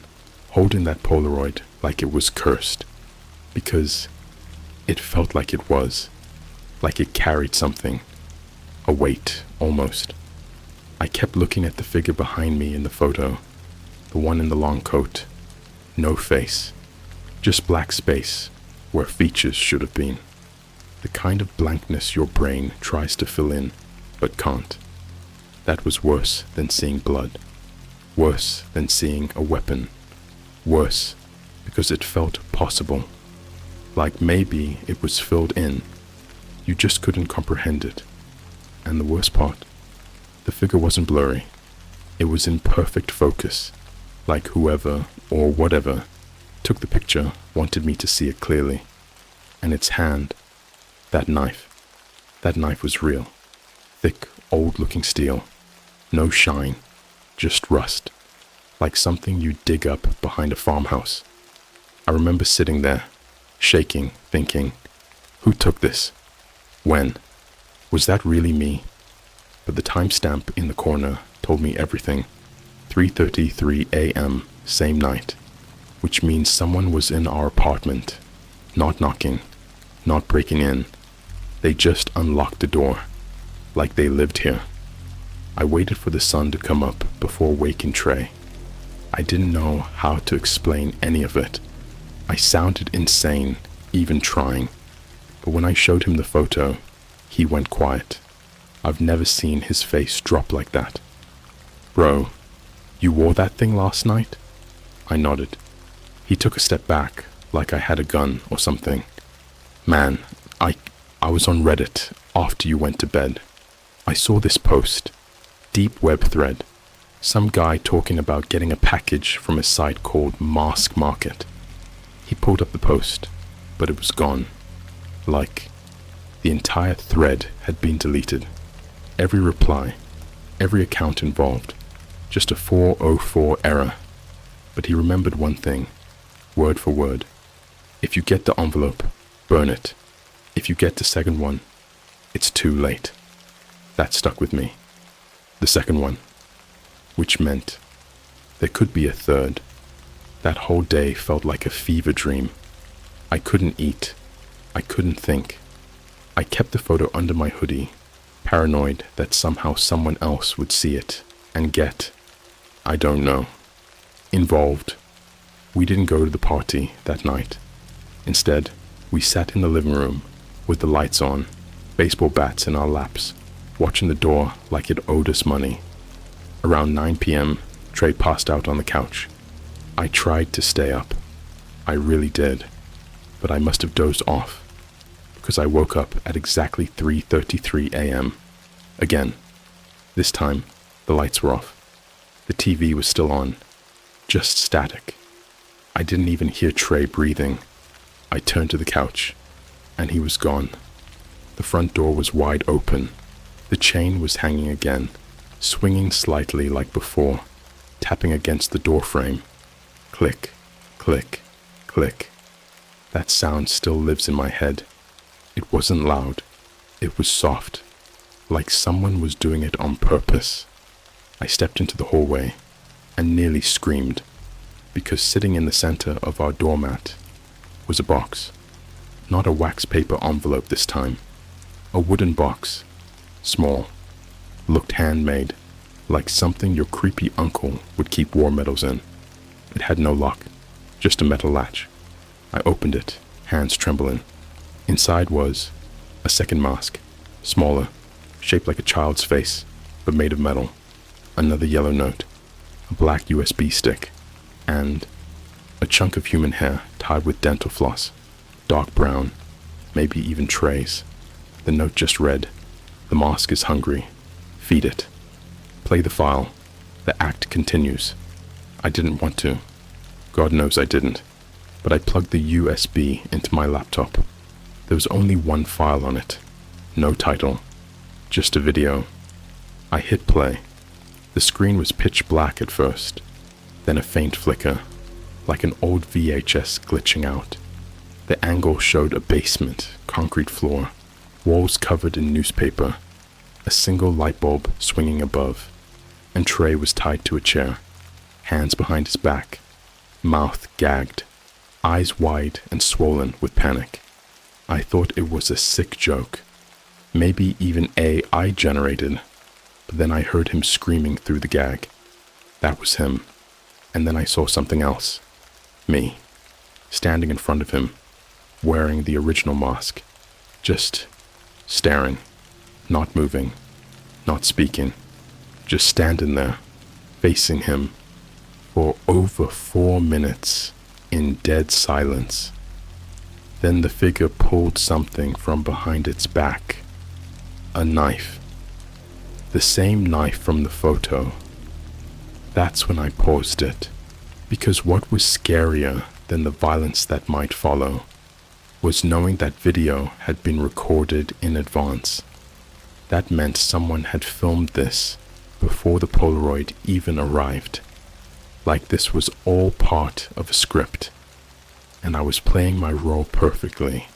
holding that Polaroid like it was cursed, because it felt like it was, like it carried something, a weight, almost. I kept looking at the figure behind me in the photo, the one in the long coat. No face, just black space where features should have been. The kind of blankness your brain tries to fill in, but can't. That was worse than seeing blood. Worse than seeing a weapon. Worse because it felt possible. Like maybe it was filled in. You just couldn't comprehend it. And the worst part, the figure wasn't blurry. It was in perfect focus, like whoever or whatever took the picture wanted me to see it clearly. And its hand, that knife was real. Thick, old-looking steel. No shine, just rust. Like something you dig up behind a farmhouse. I remember sitting there, shaking, thinking, who took this? When? Was that really me? But the timestamp in the corner told me everything. 3:33 a.m. same night, which means someone was in our apartment, not knocking, not breaking in. They just unlocked the door, like they lived here. I waited for the sun to come up before waking Trey. I didn't know how to explain any of it. I sounded insane, even trying. But when I showed him the photo, he went quiet. I've never seen his face drop like that. Bro, you wore that thing last night? I nodded. He took a step back, like I had a gun or something. Man, I was on Reddit after you went to bed. I saw this post, deep web thread, some guy talking about getting a package from a site called Mask Market. He pulled up the post, but it was gone. Like, the entire thread had been deleted. Every reply, every account involved, just a 404 error. But he remembered one thing, word for word. If you get the envelope, burn it. If you get the second one, it's too late. That stuck with me. The second one, which meant there could be a third. That whole day felt like a fever dream. I couldn't eat. I couldn't think. I kept the photo under my hoodie, paranoid that somehow someone else would see it and get, I don't know, involved. We didn't go to the party that night. Instead, we sat in the living room with the lights on, baseball bats in our laps, watching the door like it owed us money. Around 9 p.m., Trey passed out on the couch. I tried to stay up. I really did. But I must have dozed off, because I woke up at exactly 3:33 a.m. Again. This time, the lights were off. The TV was still on, just static. I didn't even hear Trey breathing. I turned to the couch, and he was gone. The front door was wide open. The chain was hanging again, swinging slightly like before, tapping against the door frame. Click, click, click. That sound still lives in my head. It wasn't loud. It was soft, like someone was doing it on purpose. I stepped into the hallway and nearly screamed, because sitting in the center of our doormat was a box. Not a wax paper envelope this time. A wooden box, small, looked handmade, like something your creepy uncle would keep war medals in. It had no lock, just a metal latch. I opened it, hands trembling. Inside was a second mask, smaller, shaped like a child's face, but made of metal. Another yellow note, a black USB stick, and a chunk of human hair tied with dental floss, dark brown, maybe even Trey's. The note just read, "The mask is hungry. Feed it. Play the file. The act continues." I didn't want to. God knows I didn't. But I plugged the USB into my laptop. There was only one file on it. No title. Just a video. I hit play. The screen was pitch black at first, then a faint flicker, like an old VHS glitching out. The angle showed a basement, concrete floor, walls covered in newspaper, a single light bulb swinging above, and Trey was tied to a chair, hands behind his back, mouth gagged, eyes wide and swollen with panic. I thought it was a sick joke, Maybe even AI generated. But then I heard him screaming through the gag. That was him. And then I saw something else. Me, standing in front of him, wearing the original mask, just staring, not moving, not speaking, just standing there, facing him for over 4 minutes in dead silence. Then the figure pulled something from behind its back. A knife. The same knife from the photo. That's when I paused it, because what was scarier than the violence that might follow was knowing that video had been recorded in advance. That meant someone had filmed this before the Polaroid even arrived. Like this was all part of a script, and I was playing my role perfectly.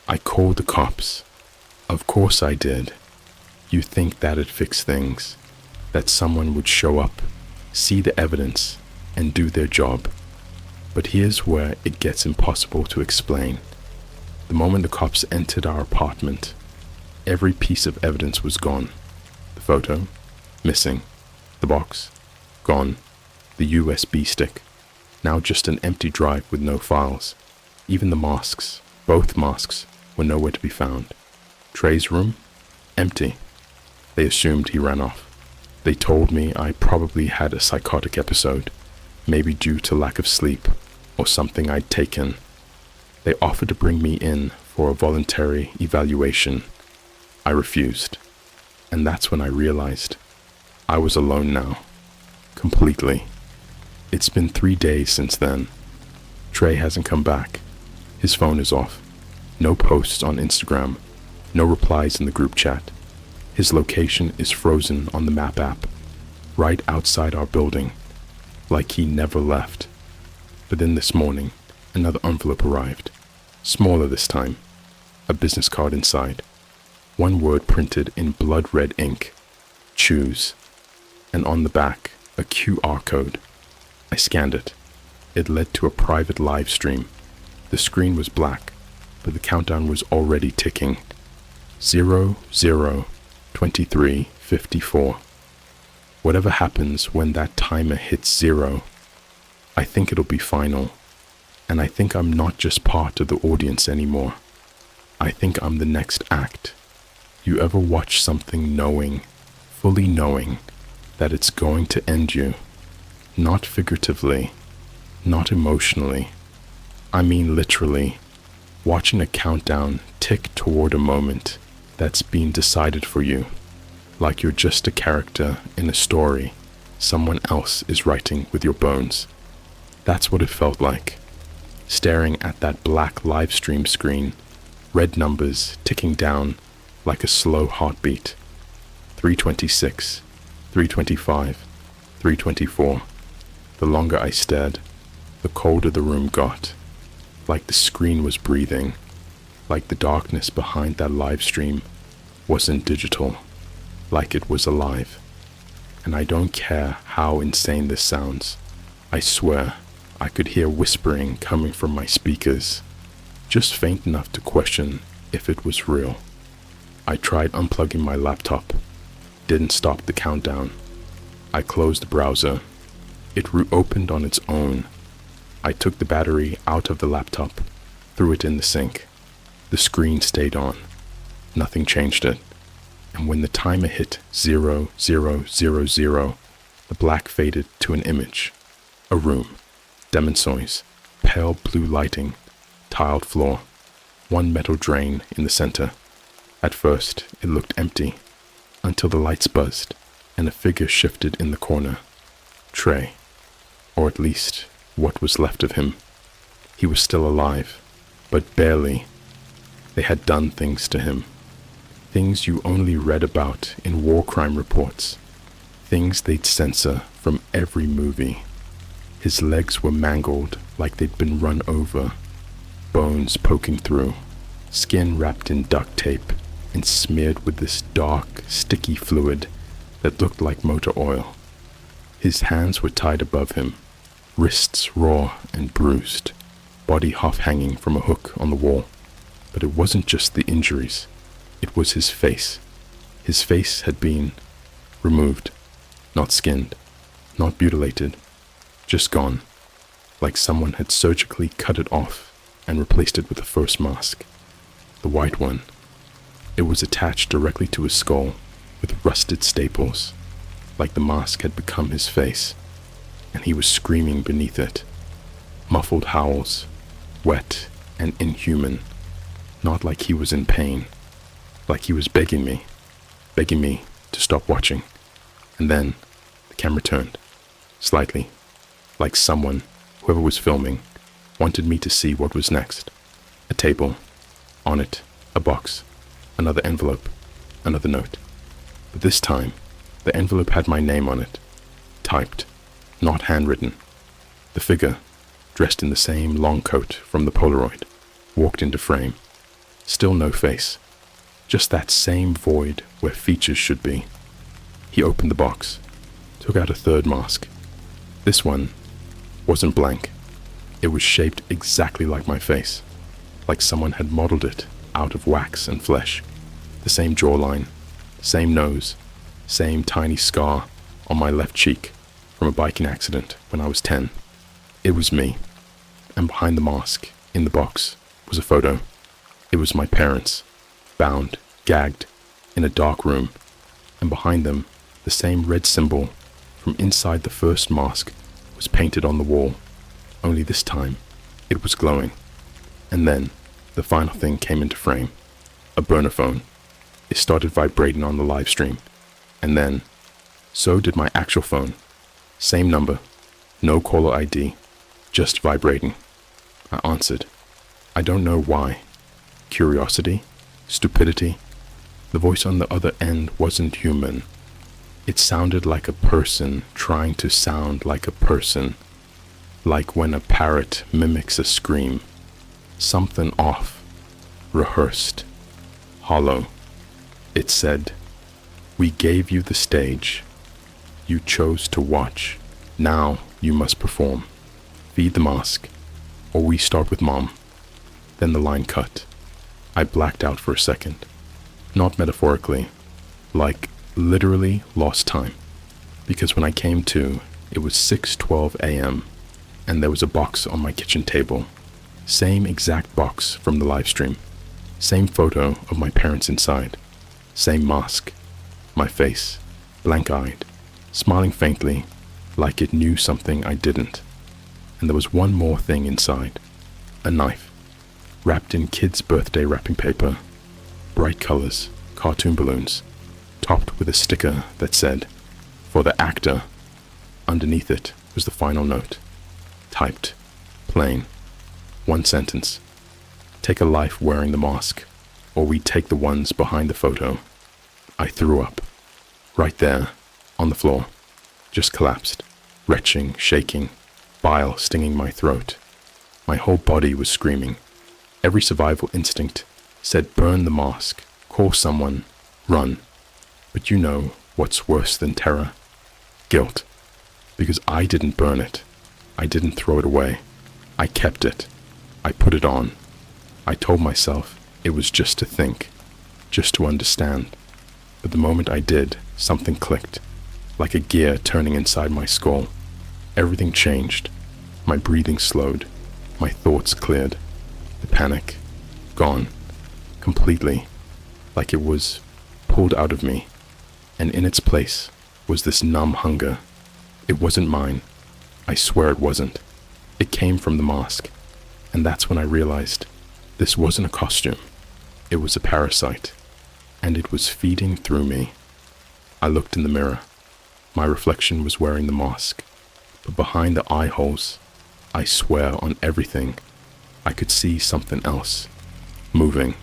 I called the cops. Of course I did. You think that'd fix things, that someone would show up, see the evidence, and do their job. But here's where it gets impossible to explain. The moment the cops entered our apartment, every piece of evidence was gone. The photo, missing. The box, gone. The USB stick, now just an empty drive with no files. Even the masks, both masks, were nowhere to be found. Trey's room, empty. They assumed he ran off. They told me I probably had a psychotic episode, maybe due to lack of sleep or something I'd taken. They offered to bring me in for a voluntary evaluation. I refused, and that's when I realized I was alone now, completely. It's been 3 days since then. Trey hasn't come back. His phone is off. No posts on Instagram. No replies in the group chat. His location is frozen on the map app, right outside our building, like he never left. But then this morning, another envelope arrived, smaller this time, a business card inside. One word printed in blood red ink, choose, and on the back, a QR code. I scanned it. It led to a private live stream. The screen was black, but the countdown was already ticking. 00:23:54. Whatever happens when that timer hits 0, I think it'll be final. And I think I'm not just part of the audience anymore. I think I'm the next act. You ever watch something knowing, fully knowing, that it's going to end you? Not figuratively, not emotionally. I mean literally, watching a countdown tick toward a moment that's been decided for you, like you're just a character in a story someone else is writing with your bones. That's what it felt like, staring at that black live stream screen, red numbers ticking down like a slow heartbeat. 3:26, 3:25, 3:24. The longer I stared, the colder the room got, like the screen was breathing, like the darkness behind that live stream wasn't digital, like it was alive. And I don't care how insane this sounds. I swear I could hear whispering coming from my speakers, just faint enough to question if it was real. I tried unplugging my laptop, didn't stop the countdown. I closed the browser. It reopened on its own. I took the battery out of the laptop, threw it in the sink. The screen stayed on. Nothing changed it. And when the timer hit 00:00, the black faded to an image. A room, demonsoys, pale blue lighting, tiled floor, one metal drain in the center. At first, it looked empty, until the lights buzzed and a figure shifted in the corner. Trey, or at least what was left of him. He was still alive, but barely. They had done things to him. Things you only read about in war crime reports. Things they'd censor from every movie. His legs were mangled like they'd been run over, bones poking through, skin wrapped in duct tape and smeared with this dark, sticky fluid that looked like motor oil. His hands were tied above him, wrists raw and bruised, body half hanging from a hook on the wall. But it wasn't just the injuries. It was his face. His face had been removed, not skinned, not mutilated, just gone, like someone had surgically cut it off and replaced it with the first mask, the white one. It was attached directly to his skull with rusted staples, like the mask had become his face, and he was screaming beneath it. Muffled howls, wet and inhuman, not like he was in pain, like he was begging me to stop watching. And then the camera turned, slightly, like someone, whoever was filming, wanted me to see what was next. A table, on it, a box, another envelope, another note. But this time, the envelope had my name on it, typed, not handwritten. The figure, dressed in the same long coat from the Polaroid, walked into frame. Still no face, just that same void where features should be. He opened the box, took out a third mask. This one wasn't blank. It was shaped exactly like my face, like someone had modeled it out of wax and flesh. The same jawline, same nose, same tiny scar on my left cheek from a biking accident when I was 10. It was me, and behind the mask, in the box, was a photo. It was my parents, bound, gagged, in a dark room, and behind them, the same red symbol from inside the first mask was painted on the wall, only this time, it was glowing. And then, the final thing came into frame, a burner phone. It started vibrating on the live stream, and then, so did my actual phone. Same number, no caller ID, just vibrating. I answered. I don't know why. Curiosity? Stupidity? The voice on the other end wasn't human. It sounded like a person trying to sound like a person, like when a parrot mimics a scream. Something off, rehearsed, hollow. It said, "We gave you the stage. You chose to watch. Now you must perform. Feed the mask, or we start with Mom." Then the line cut. I blacked out for a second. Not metaphorically, like literally lost time. Because when I came to, it was 6:12 a.m. and there was a box on my kitchen table. Same exact box from the live stream. Same photo of my parents inside. Same mask. My face, blank-eyed, smiling faintly, like it knew something I didn't. And there was one more thing inside. A knife, wrapped in kids' birthday wrapping paper. Bright colors, cartoon balloons, topped with a sticker that said, "For the actor." Underneath it was the final note. Typed, plain, one sentence. "Take a life wearing the mask, or we take the ones behind the photo." I threw up. Right there, on the floor. Just collapsed, retching, shaking, bile stinging my throat. My whole body was screaming. Every survival instinct said burn the mask, call someone, run. But you know what's worse than terror? Guilt. Because I didn't burn it. I didn't throw it away. I kept it. I put it on. I told myself it was just to think, just to understand. But the moment I did, something clicked, like a gear turning inside my skull. Everything changed. My breathing slowed. My thoughts cleared. The panic, gone, completely, like it was pulled out of me. And in its place was this numb hunger. It wasn't mine. I swear it wasn't. It came from the mask. And that's when I realized this wasn't a costume. It was a parasite. And it was feeding through me. I looked in the mirror. My reflection was wearing the mask. But behind the eye holes, I swear on everything, I could see something else. Moving.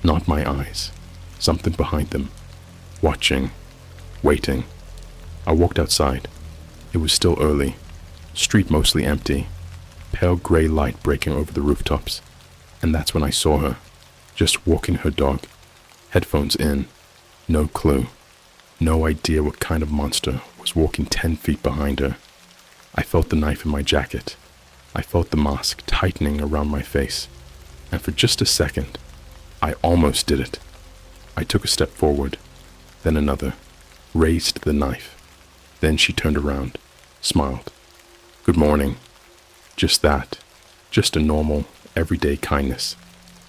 Not my eyes. Something behind them. Watching. Waiting. I walked outside. It was still early. Street mostly empty. Pale gray light breaking over the rooftops. And that's when I saw her. Just walking her dog. Headphones in. No clue. No idea what kind of monster was walking 10 feet behind her. I felt the knife in my jacket. I felt the mask tightening around my face. And for just a second, I almost did it. I took a step forward, then another, raised the knife. Then she turned around, smiled. "Good morning." Just that. Just a normal, everyday kindness.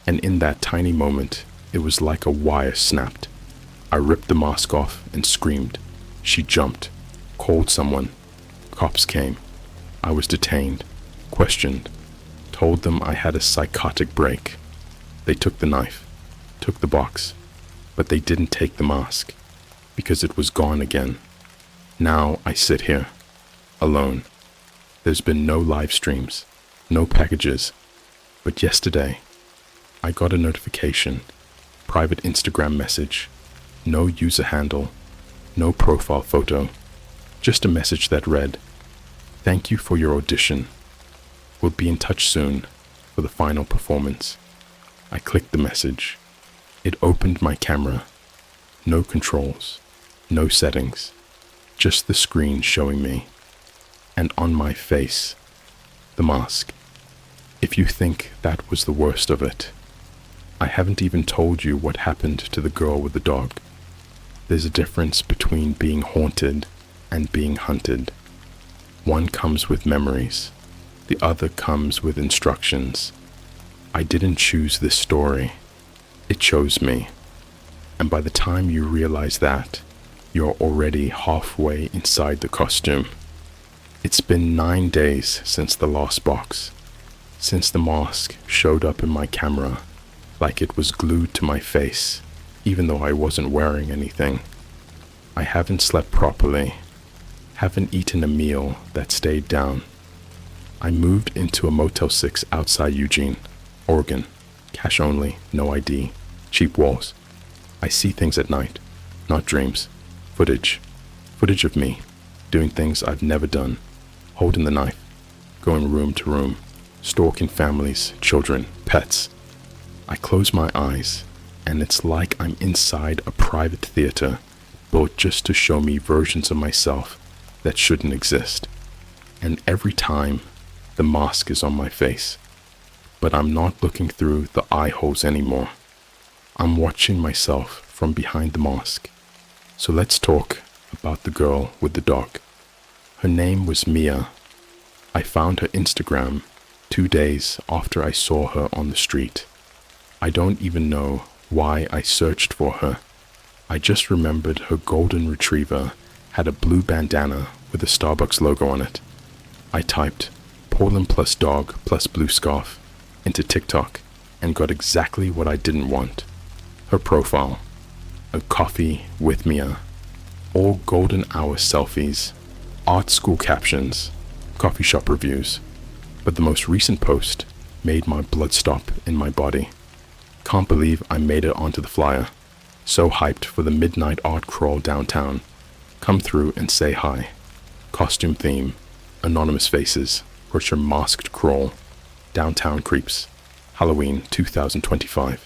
And in that tiny moment, it was like a wire snapped. I ripped the mask off and screamed. She jumped, called someone. Cops came. I was detained, questioned, told them I had a psychotic break. They took the knife, took the box, but they didn't take the mask, because it was gone again. Now I sit here, alone. There's been no live streams, no packages, but yesterday, I got a notification, private Instagram message, no user handle, no profile photo, just a message that read, "Thank you for your audition. We'll be in touch soon for the final performance." I clicked the message. It opened my camera. No controls, no settings, just the screen showing me. And on my face, the mask. If you think that was the worst of it, I haven't even told you what happened to the girl with the dog. There's a difference between being haunted and being hunted. One comes with memories, the other comes with instructions. I didn't choose this story, it chose me. And by the time you realize that, you're already halfway inside the costume. It's been 9 days since the last box, since the mask showed up in my camera, like it was glued to my face, even though I wasn't wearing anything. I haven't slept properly, haven't eaten a meal that stayed down. I moved into a Motel 6 outside Eugene, Oregon, cash only, no ID, cheap walls. I see things at night, not dreams, footage of me, doing things I've never done, holding the knife, going room to room, stalking families, children, pets. I close my eyes, and it's like I'm inside a private theater built just to show me versions of myself that shouldn't exist. And every time, the mask is on my face. But I'm not looking through the eye holes anymore. I'm watching myself from behind the mask. So let's talk about the girl with the dog. Her name was Mia. I found her Instagram 2 days after I saw her on the street. I don't even know why I searched for her. I just remembered her golden retriever had a blue bandana with a Starbucks logo on it. I typed Portland plus dog plus blue scarf into TikTok and got exactly what I didn't want. Her profile, a coffee with Mia, all golden hour selfies, art school captions, coffee shop reviews. But the most recent post made my blood stop in my body. Can't believe I made it onto the flyer. So hyped for the midnight art crawl downtown. Come through and say hi. Costume theme, anonymous faces, your masked crawl, downtown creeps, Halloween 2025.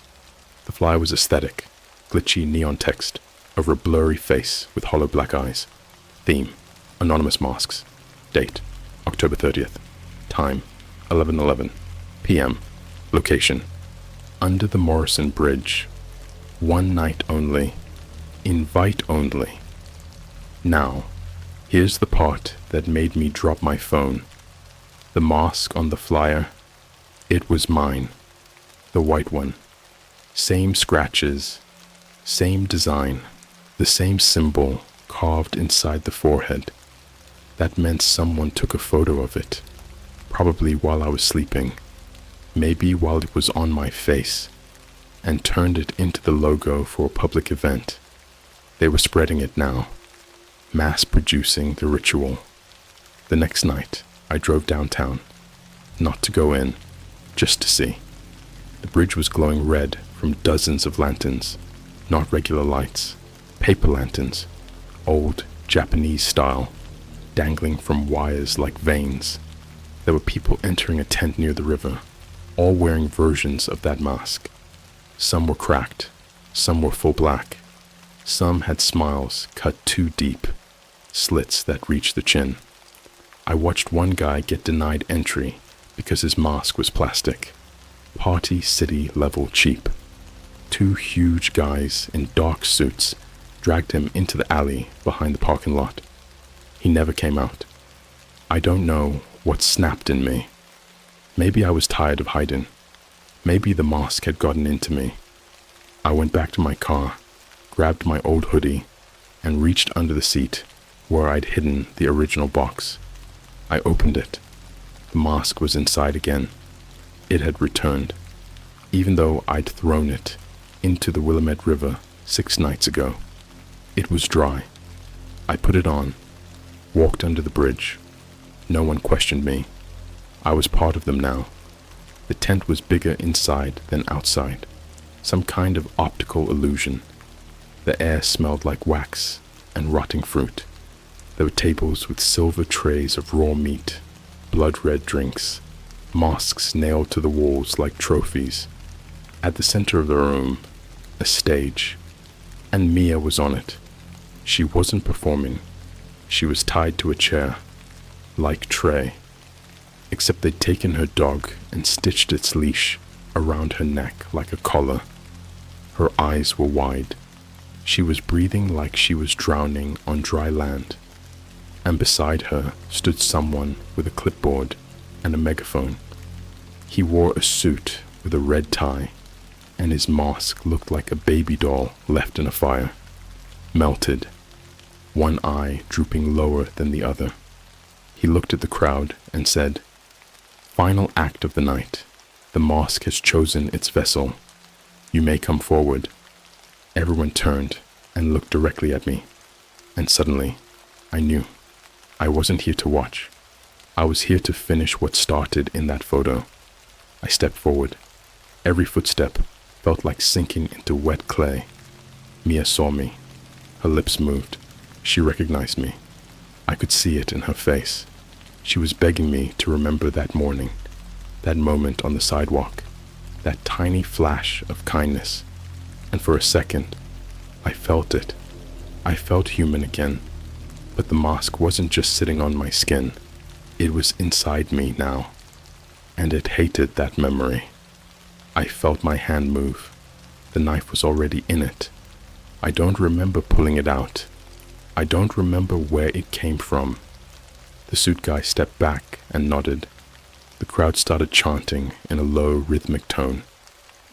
The flyer was aesthetic, glitchy neon text over a blurry face with hollow black eyes. Theme, anonymous masks. Date, October 30th. Time, 11:11 p.m. Location, under the Morrison Bridge. One night only. Invite only. Now, here's the part that made me drop my phone. The mask on the flyer, it was mine. The white one. Same scratches, same design, the same symbol carved inside the forehead. That meant someone took a photo of it, probably while I was sleeping, maybe while it was on my face, and turned it into the logo for a public event. They were spreading it now, mass producing the ritual. The next night, I drove downtown, not to go in, just to see. The bridge was glowing red from dozens of lanterns, not regular lights, paper lanterns, old Japanese style, dangling from wires like veins. There were people entering a tent near the river, all wearing versions of that mask. Some were cracked, some were full black. Some had smiles cut too deep, slits that reached the chin. I watched one guy get denied entry because his mask was plastic. Party City level cheap. Two huge guys in dark suits dragged him into the alley behind the parking lot. He never came out. I don't know what snapped in me. Maybe I was tired of hiding. Maybe the mask had gotten into me. I went back to my car, grabbed my old hoodie, and reached under the seat where I'd hidden the original box. I opened it. The mask was inside again. It had returned, even though I'd thrown it into the Willamette River 6 nights ago. It was dry. I put it on, walked under the bridge. No one questioned me. I was part of them now. The tent was bigger inside than outside, some kind of optical illusion. The air smelled like wax and rotting fruit. There were tables with silver trays of raw meat, blood-red drinks, masks nailed to the walls like trophies. At the center of the room, a stage, and Mia was on it. She wasn't performing. She was tied to a chair, like Trey, except they'd taken her dog and stitched its leash around her neck like a collar. Her eyes were wide. She was breathing like she was drowning on dry land. And beside her stood someone with a clipboard and a megaphone. He wore a suit with a red tie, and his mask looked like a baby doll left in a fire, melted, one eye drooping lower than the other. He looked at the crowd and said, "Final act of the night. The mask has chosen its vessel. You may come forward." Everyone turned and looked directly at me, and suddenly I knew. I wasn't here to watch. I was here to finish what started in that photo. I stepped forward. Every footstep felt like sinking into wet clay. Mia saw me. Her lips moved. She recognized me. I could see it in her face. She was begging me to remember that morning, that moment on the sidewalk, that tiny flash of kindness. And for a second, I felt it. I felt human again. But the mask wasn't just sitting on my skin. It was inside me now. And it hated that memory. I felt my hand move. The knife was already in it. I don't remember pulling it out. I don't remember where it came from. The suit guy stepped back and nodded. The crowd started chanting in a low, rhythmic tone.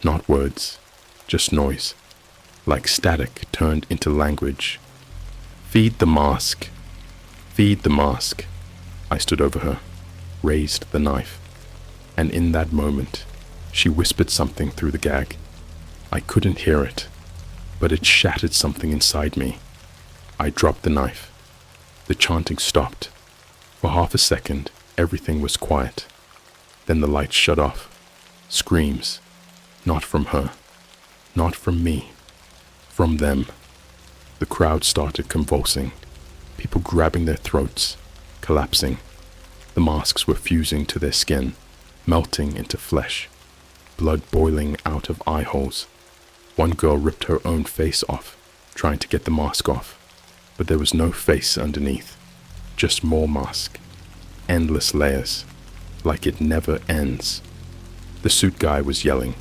Not words, just noise. Like static turned into language. "Feed the mask. Feed the mask." I stood over her, raised the knife, and in that moment, she whispered something through the gag. I couldn't hear it, but it shattered something inside me. I dropped the knife. The chanting stopped. For half a second, everything was quiet. Then the lights shut off. Screams. Not from her. Not from me. From them. The crowd started convulsing. People grabbing their throats, collapsing. The masks were fusing to their skin, melting into flesh. Blood boiling out of eye holes. One girl ripped her own face off, trying to get the mask off. But there was no face underneath. Just more mask. Endless layers. Like it never ends. The suit guy was yelling,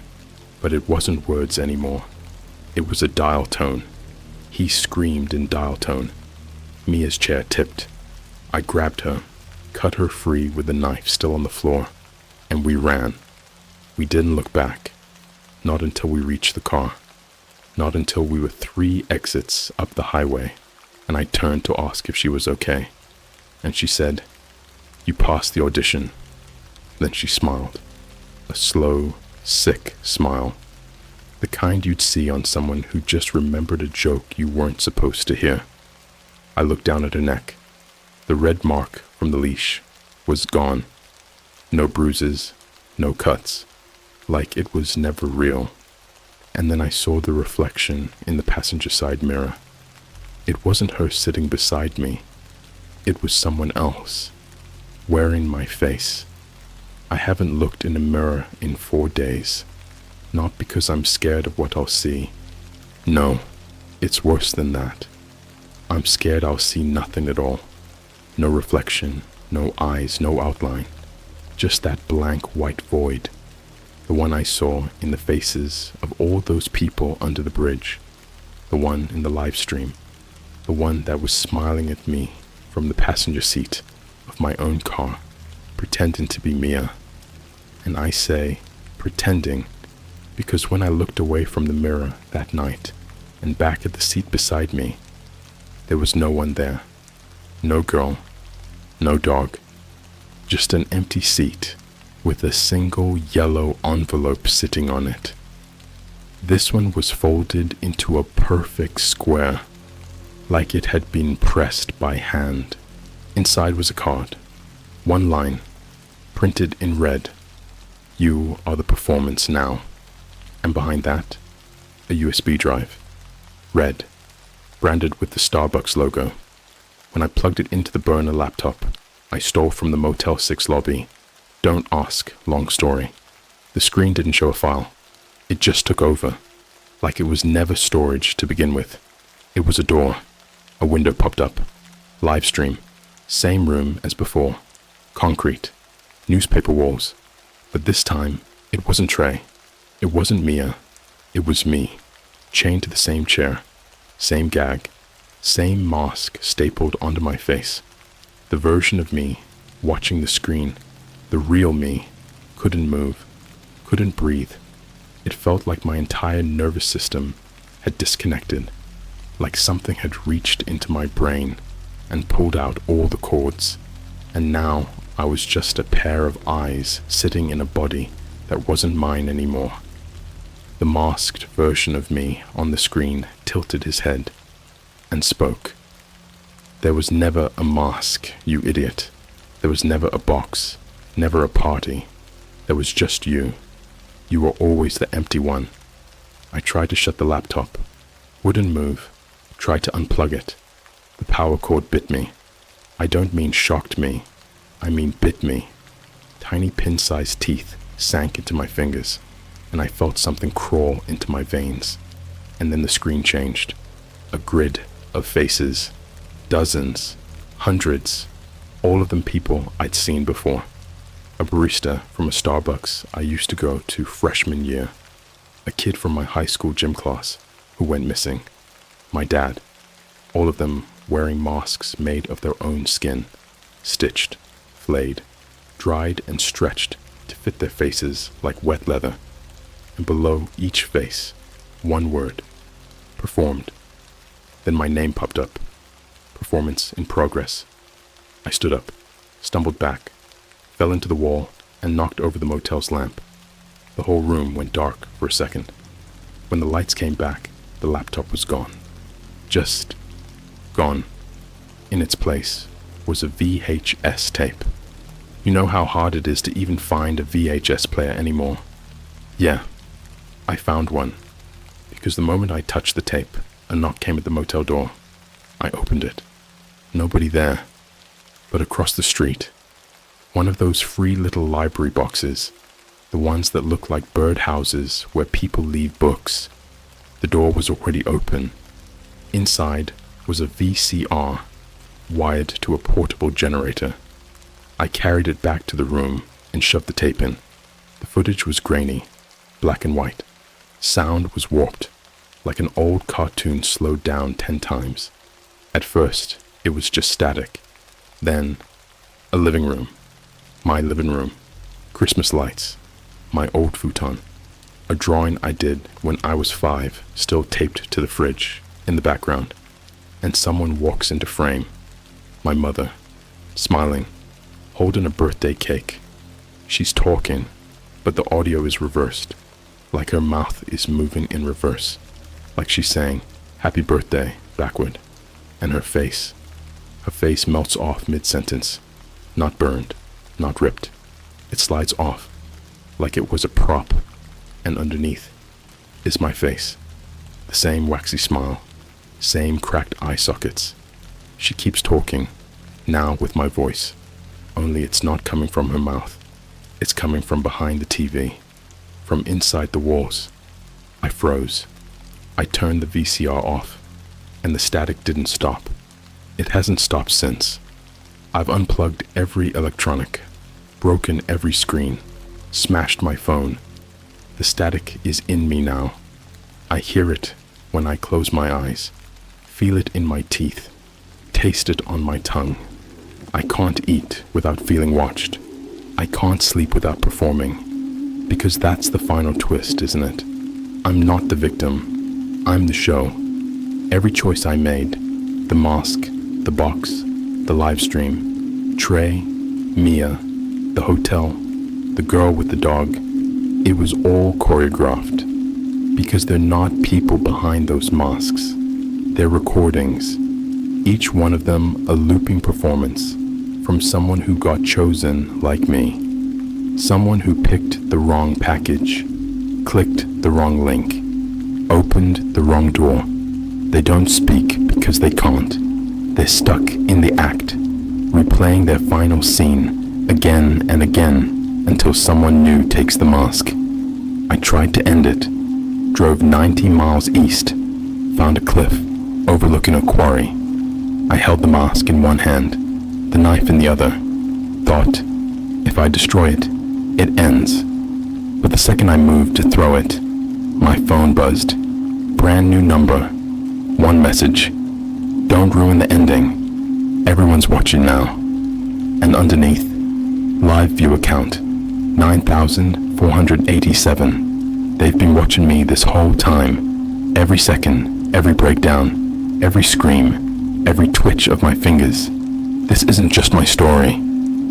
but it wasn't words anymore. It was a dial tone. He screamed in dial tone. Mia's chair tipped. I grabbed her, cut her free with the knife still on the floor, and we ran. We didn't look back. Not until we reached the car. Not until we were 3 exits up the highway, and I turned to ask if she was okay. And she said, "You passed the audition." Then she smiled. A slow, sick smile. The kind you'd see on someone who just remembered a joke you weren't supposed to hear. I looked down at her neck. The red mark from the leash was gone. No bruises, no cuts, like it was never real. And then I saw the reflection in the passenger side mirror. It wasn't her sitting beside me. It was someone else, wearing my face. I haven't looked in a mirror in 4 days. Not because I'm scared of what I'll see. No, it's worse than that. I'm scared I'll see nothing at all. No reflection, no eyes, no outline. Just that blank white void. The one I saw in the faces of all those people under the bridge. The one in the live stream. The one that was smiling at me from the passenger seat of my own car, pretending to be Mia. And I say, pretending, because when I looked away from the mirror that night and back at the seat beside me, there was no one there. No girl, no dog, just an empty seat with a single yellow envelope sitting on it. This one was folded into a perfect square, like it had been pressed by hand. Inside was a card, one line, printed in red. You are the performance now. And behind that, a USB drive, red, branded with the Starbucks logo. When I plugged it into the burner laptop I stole from the Motel 6 lobby, don't ask, long story. The screen didn't show a file. It just took over, like it was never storage to begin with. It was a door. A window popped up. Live stream. Same room as before. Concrete. Newspaper walls. But this time, it wasn't Trey. It wasn't Mia. It was me. Chained to the same chair. Same gag. Same mask stapled onto my face. The version of me, watching the screen, the real me, couldn't move, couldn't breathe. It felt like my entire nervous system had disconnected, like something had reached into my brain and pulled out all the cords, and now I was just a pair of eyes sitting in a body that wasn't mine anymore. The masked version of me on the screen tilted his head and spoke. There was never a mask, you idiot. There was never a box, never a party. There was just you. You were always the empty one. I tried to shut the laptop. Wouldn't move. Tried to unplug it. The power cord bit me. I don't mean shocked me. I mean bit me. Tiny pin-sized teeth sank into my fingers, and I felt something crawl into my veins. And then the screen changed. A grid of faces. Dozens. Hundreds. All of them people I'd seen before. A barista from a Starbucks I used to go to freshman year. A kid from my high school gym class who went missing. My dad. All of them wearing masks made of their own skin. Stitched, flayed, dried and stretched to fit their faces like wet leather. And below each face, one word. Performed. Then my name popped up. Performance in progress. I stood up, stumbled back, fell into the wall, and knocked over the motel's lamp. The whole room went dark for a second. When the lights came back, the laptop was gone. Just gone. In its place was a VHS tape. You know how hard it is to even find a VHS player anymore. Yeah, I found one. Because the moment I touched the tape, a knock came at the motel door. I opened it. Nobody there. But across the street, one of those free little library boxes, the ones that look like birdhouses where people leave books. The door was already open. Inside was a VCR wired to a portable generator. I carried it back to the room and shoved the tape in. The footage was grainy, black and white. Sound was warped, like an old cartoon slowed down 10 times. At first, it was just static. Then, a living room. My living room. Christmas lights. My old futon. A drawing I did when I was 5, still taped to the fridge, in the background. And someone walks into frame. My mother, smiling, holding a birthday cake. She's talking, but the audio is reversed, like her mouth is moving in reverse, like she's saying, "Happy birthday," backward. And her face melts off mid-sentence, not burned, not ripped. It slides off, like it was a prop, and underneath is my face. The same waxy smile, same cracked eye sockets. She keeps talking, now with my voice, only it's not coming from her mouth. It's coming from behind the TV, from inside the walls. I froze. I turned the VCR off, and the static didn't stop. It hasn't stopped since. I've unplugged every electronic, broken every screen, smashed my phone, The static is in me now. I hear it when I close my eyes, feel it in my teeth, taste it on my tongue. I can't eat without feeling watched. I can't sleep without performing. Because that's the final twist, isn't it? I'm not the victim. I'm the show. Every choice I made, the mask, the box, the live stream, Trey, Mia, the hotel, the girl with the dog, it was all choreographed. Because they're not people behind those masks. They're recordings. Each one of them a looping performance from someone who got chosen like me. Someone who picked the wrong package, clicked the wrong link, opened the wrong door. They don't speak because they can't. They're stuck in the act, replaying their final scene again and again until someone new takes the mask. I tried to end it, drove 90 miles east, found a cliff overlooking a quarry. I held the mask in one hand, the knife in the other, thought, if I destroy it, it ends. But the second I moved to throw it, my phone buzzed. Brand new number. One message. Don't ruin the ending. Everyone's watching now. And underneath, live view account, 9,487. They've been watching me this whole time. Every second, every breakdown, every scream, every twitch of my fingers. This isn't just my story.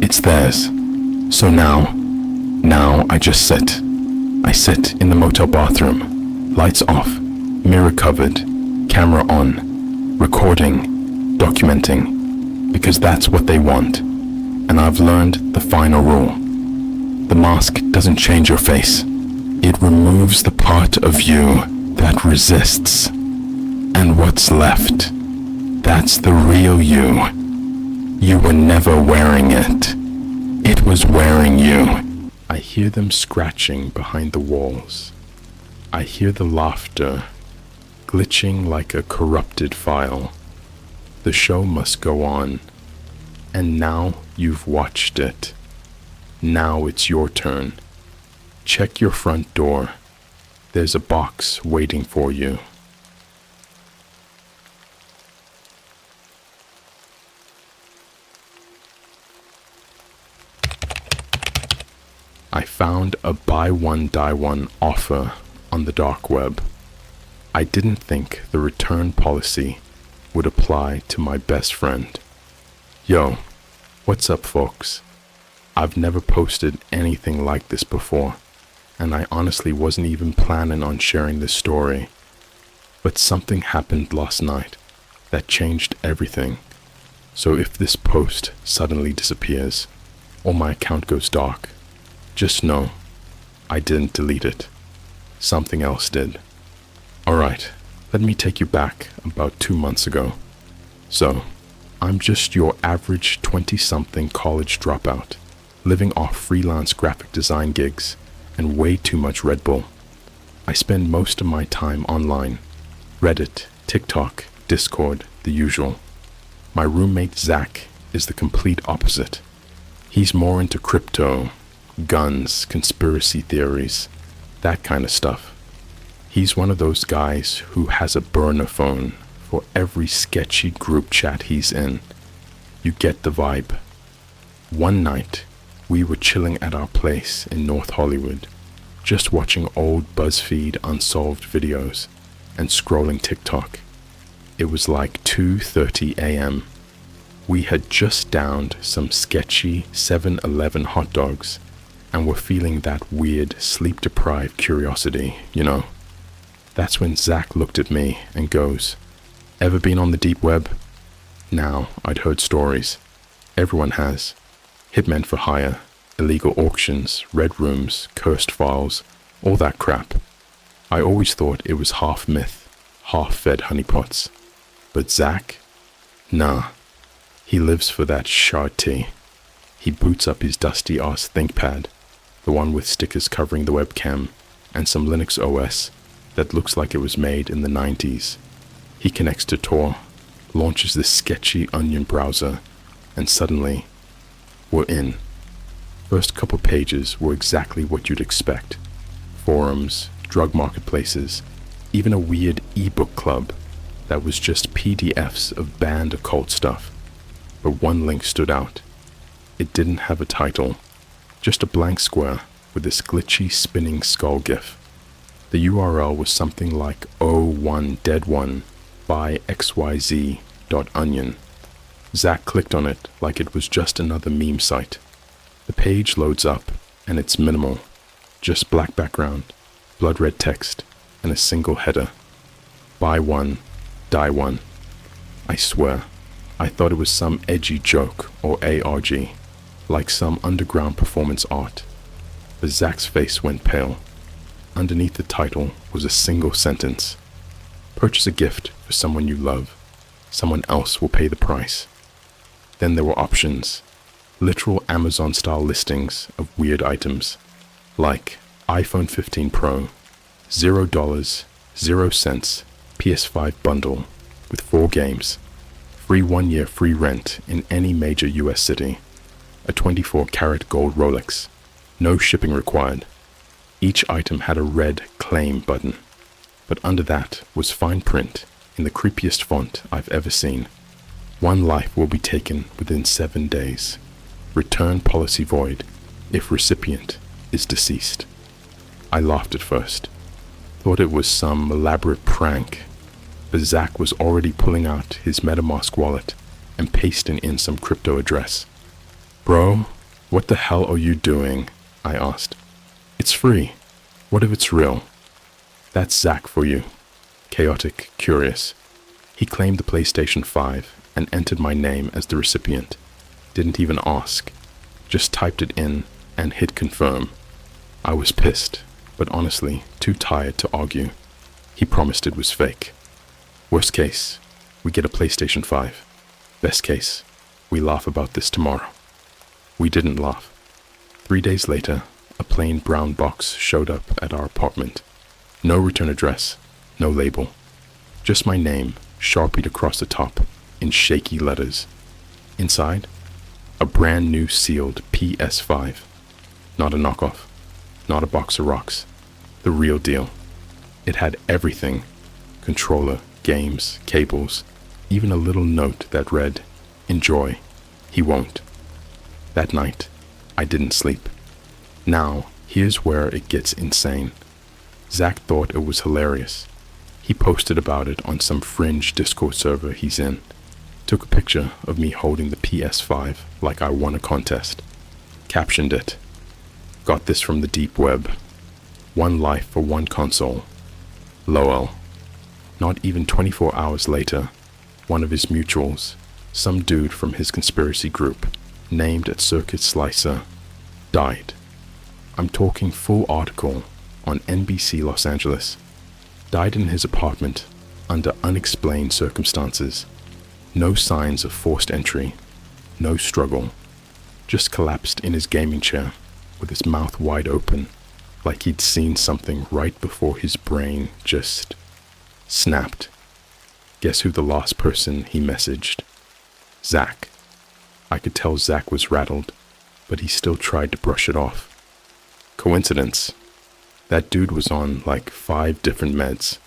It's theirs. So now I just sit. I sit in the motel bathroom. Lights off, mirror covered, camera on, recording, documenting, because that's what they want. And I've learned the final rule. The mask doesn't change your face. It removes the part of you that resists. And what's left, that's the real you. You were never wearing it. It was wearing you. I hear them scratching behind the walls. I hear the laughter, glitching like a corrupted file. The show must go on. And now you've watched it. Now it's your turn. Check your front door. There's a box waiting for you. I found a buy one, die one offer on the dark web. I didn't think the return policy would apply to my best friend. Yo, what's up, folks? I've never posted anything like this before, and I honestly wasn't even planning on sharing this story. But something happened last night that changed everything. So if this post suddenly disappears, or my account goes dark, just know, I didn't delete it. Something else did. Alright, let me take you back about 2 months ago. So, I'm just your average 20-something college dropout, living off freelance graphic design gigs and way too much Red Bull. I spend most of my time online. Reddit, TikTok, Discord, the usual. My roommate Zach is the complete opposite. He's more into crypto, guns, conspiracy theories, that kind of stuff. He's one of those guys who has a burner phone for every sketchy group chat he's in. You get the vibe. One night, we were chilling at our place in North Hollywood, just watching old BuzzFeed unsolved videos and scrolling TikTok. It was like 2:30 a.m. We had just downed some sketchy 7-Eleven hot dogs and were feeling that weird sleep-deprived curiosity, you know. That's when Zach looked at me and goes, "Ever been on the deep web?" Now, I'd heard stories. Everyone has. Hitmen for hire, illegal auctions, red rooms, cursed files, all that crap. I always thought it was half myth, half-fed honeypots. But Zach? Nah. He lives for that shard tea. He boots up his dusty-ass ThinkPad, the one with stickers covering the webcam, and some Linux OS that looks like it was made in the 90s. He connects to Tor, launches this sketchy Onion browser, and suddenly, we're in. First couple pages were exactly what you'd expect. forums, drug marketplaces, even a weird ebook club that was just PDFs of banned occult stuff. But one link stood out. It didn't have a title, just a blank square with this glitchy spinning skull gif. The URL was something like "01 Dead One" by xyz.onion. Zach clicked on it like it was just another meme site. The page loads up and it's minimal, just black background, blood red text, and a single header. Buy one, die one. I swear, I thought it was some edgy joke or ARG, like some underground performance art. But Zach's face went pale. Underneath the title was a single sentence. Purchase a gift for someone you love. Someone else will pay the price. Then there were options, literal Amazon-style listings of weird items, like iPhone 15 Pro, $0, 0 cents, PS5 bundle with 4 games, free 1 year free rent in any major US city, a 24-karat gold Rolex, no shipping required. Each item had a red claim button, but under that was fine print in the creepiest font I've ever seen. One life will be taken within 7 days. Return policy void if recipient is deceased. I laughed at first, thought it was some elaborate prank, but Zach was already pulling out his MetaMask wallet and pasting in some crypto address. "Bro, what the hell are you doing?" I asked. "It's free. What if it's real?" That's Zach for you. Chaotic, curious. He claimed the PlayStation 5 and entered my name as the recipient. Didn't even ask. Just typed it in and hit confirm. I was pissed, but honestly too tired to argue. He promised it was fake. Worst case, we get a PlayStation 5. Best case, we laugh about this tomorrow. We didn't laugh. 3 days later, a plain brown box showed up at our apartment. No return address, no label. Just my name, sharpied across the top, in shaky letters. Inside, a brand new sealed PS5. Not a knockoff, not a box of rocks. The real deal. It had everything. Controller, games, cables, even a little note that read, "Enjoy, he won't." That night, I didn't sleep. Now, here's where it gets insane. Zach thought it was hilarious. He posted about it on some fringe Discord server he's in. Took a picture of me holding the PS5 like I won a contest. Captioned it, "Got this from the deep web. One life for one console. LOL." Not even 24 hours later, one of his mutuals, some dude from his conspiracy group, named at Circuit Slicer, died. I'm talking full article on NBC Los Angeles. Died in his apartment under unexplained circumstances. No signs of forced entry, no struggle. Just collapsed in his gaming chair with his mouth wide open, like he'd seen something right before his brain just snapped. Guess who the last person he messaged? Zach. I could tell Zach was rattled, but he still tried to brush it off. Coincidence? That dude was on like 5 different meds.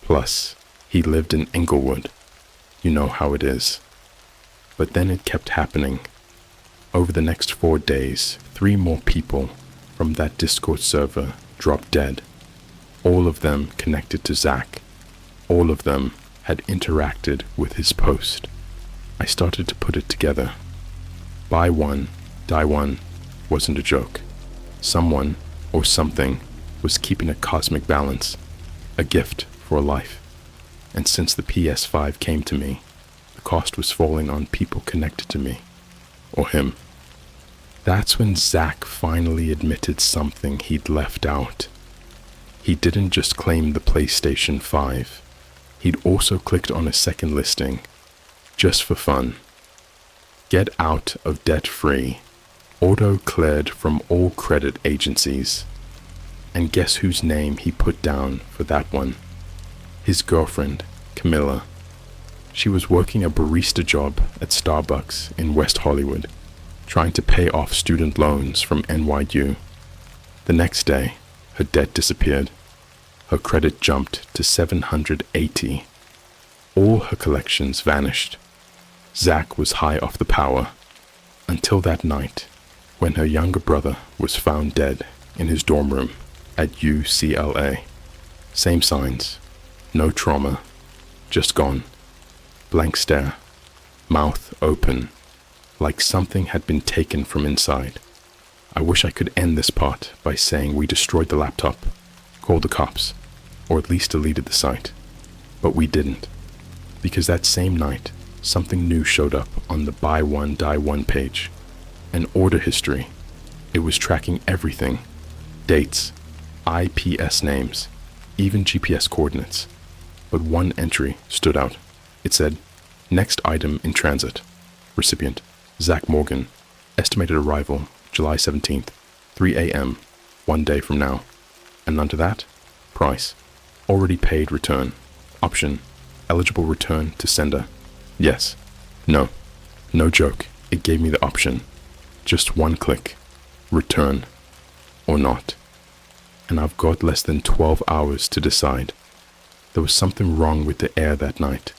Plus, he lived in Inglewood. You know how it is. But then it kept happening. Over the next 4 days, 3 more people from that Discord server dropped dead. All of them connected to Zach. All of them had interacted with his post. I started to put it together. Buy one, die one wasn't a joke. Someone or something was keeping a cosmic balance, a gift for a life. And since the PS5 came to me, the cost was falling on people connected to me, or him. That's when Zach finally admitted something he'd left out. He didn't just claim the PlayStation 5. He'd also clicked on a second listing, just for fun. Get out of debt free, auto cleared from all credit agencies. And guess whose name he put down for that one? His girlfriend, Camilla. She was working a barista job at Starbucks in West Hollywood, trying to pay off student loans from NYU. The next day, Her debt disappeared. Her credit jumped to 780. All her collections vanished. Zach was high off the power until that night when her younger brother was found dead in his dorm room at UCLA. Same signs, no trauma, just gone. Blank stare, mouth open, like something had been taken from inside. I wish I could end this part by saying we destroyed the laptop, called the cops, or at least deleted the site. But we didn't, because that same night, something new showed up on the buy one, die one page. An order history. It was tracking everything. Dates, IPS names, even GPS coordinates. But one entry stood out. It said, next item in transit. Recipient, Zach Morgan. Estimated arrival, July 17th, 3 a.m., 1 day from now. And under that, price. Already paid return. Option, eligible return to sender. Yes. No. No joke. It gave me the option. Just one click. Return. Or not. And I've got less than 12 hours to decide. There was something wrong with the air that night.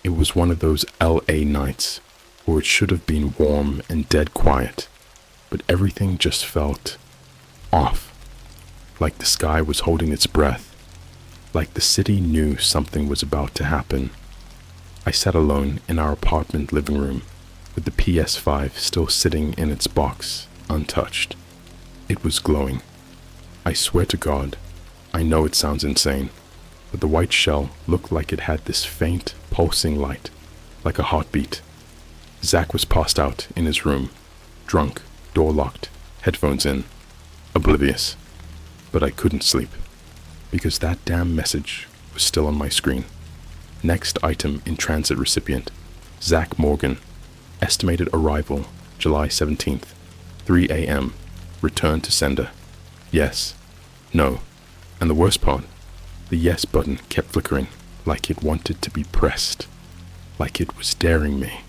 It was one of those LA nights where it should have been warm and dead quiet, but everything just felt off. Like the sky was holding its breath. Like the city knew something was about to happen. I sat alone in our apartment living room with the PS5 still sitting in its box, untouched. It was glowing. I swear to God, I know it sounds insane, but the white shell looked like it had this faint, pulsing light, like a heartbeat. Zach was passed out in his room, drunk, door locked, headphones in, oblivious. But I couldn't sleep, because that damn message was still on my screen. Next item in transit recipient, Zach Morgan. Estimated arrival, July 17th, 3 a.m. Return to sender. Yes. No. And the worst part, the yes button kept flickering, like it wanted to be pressed, like it was daring me.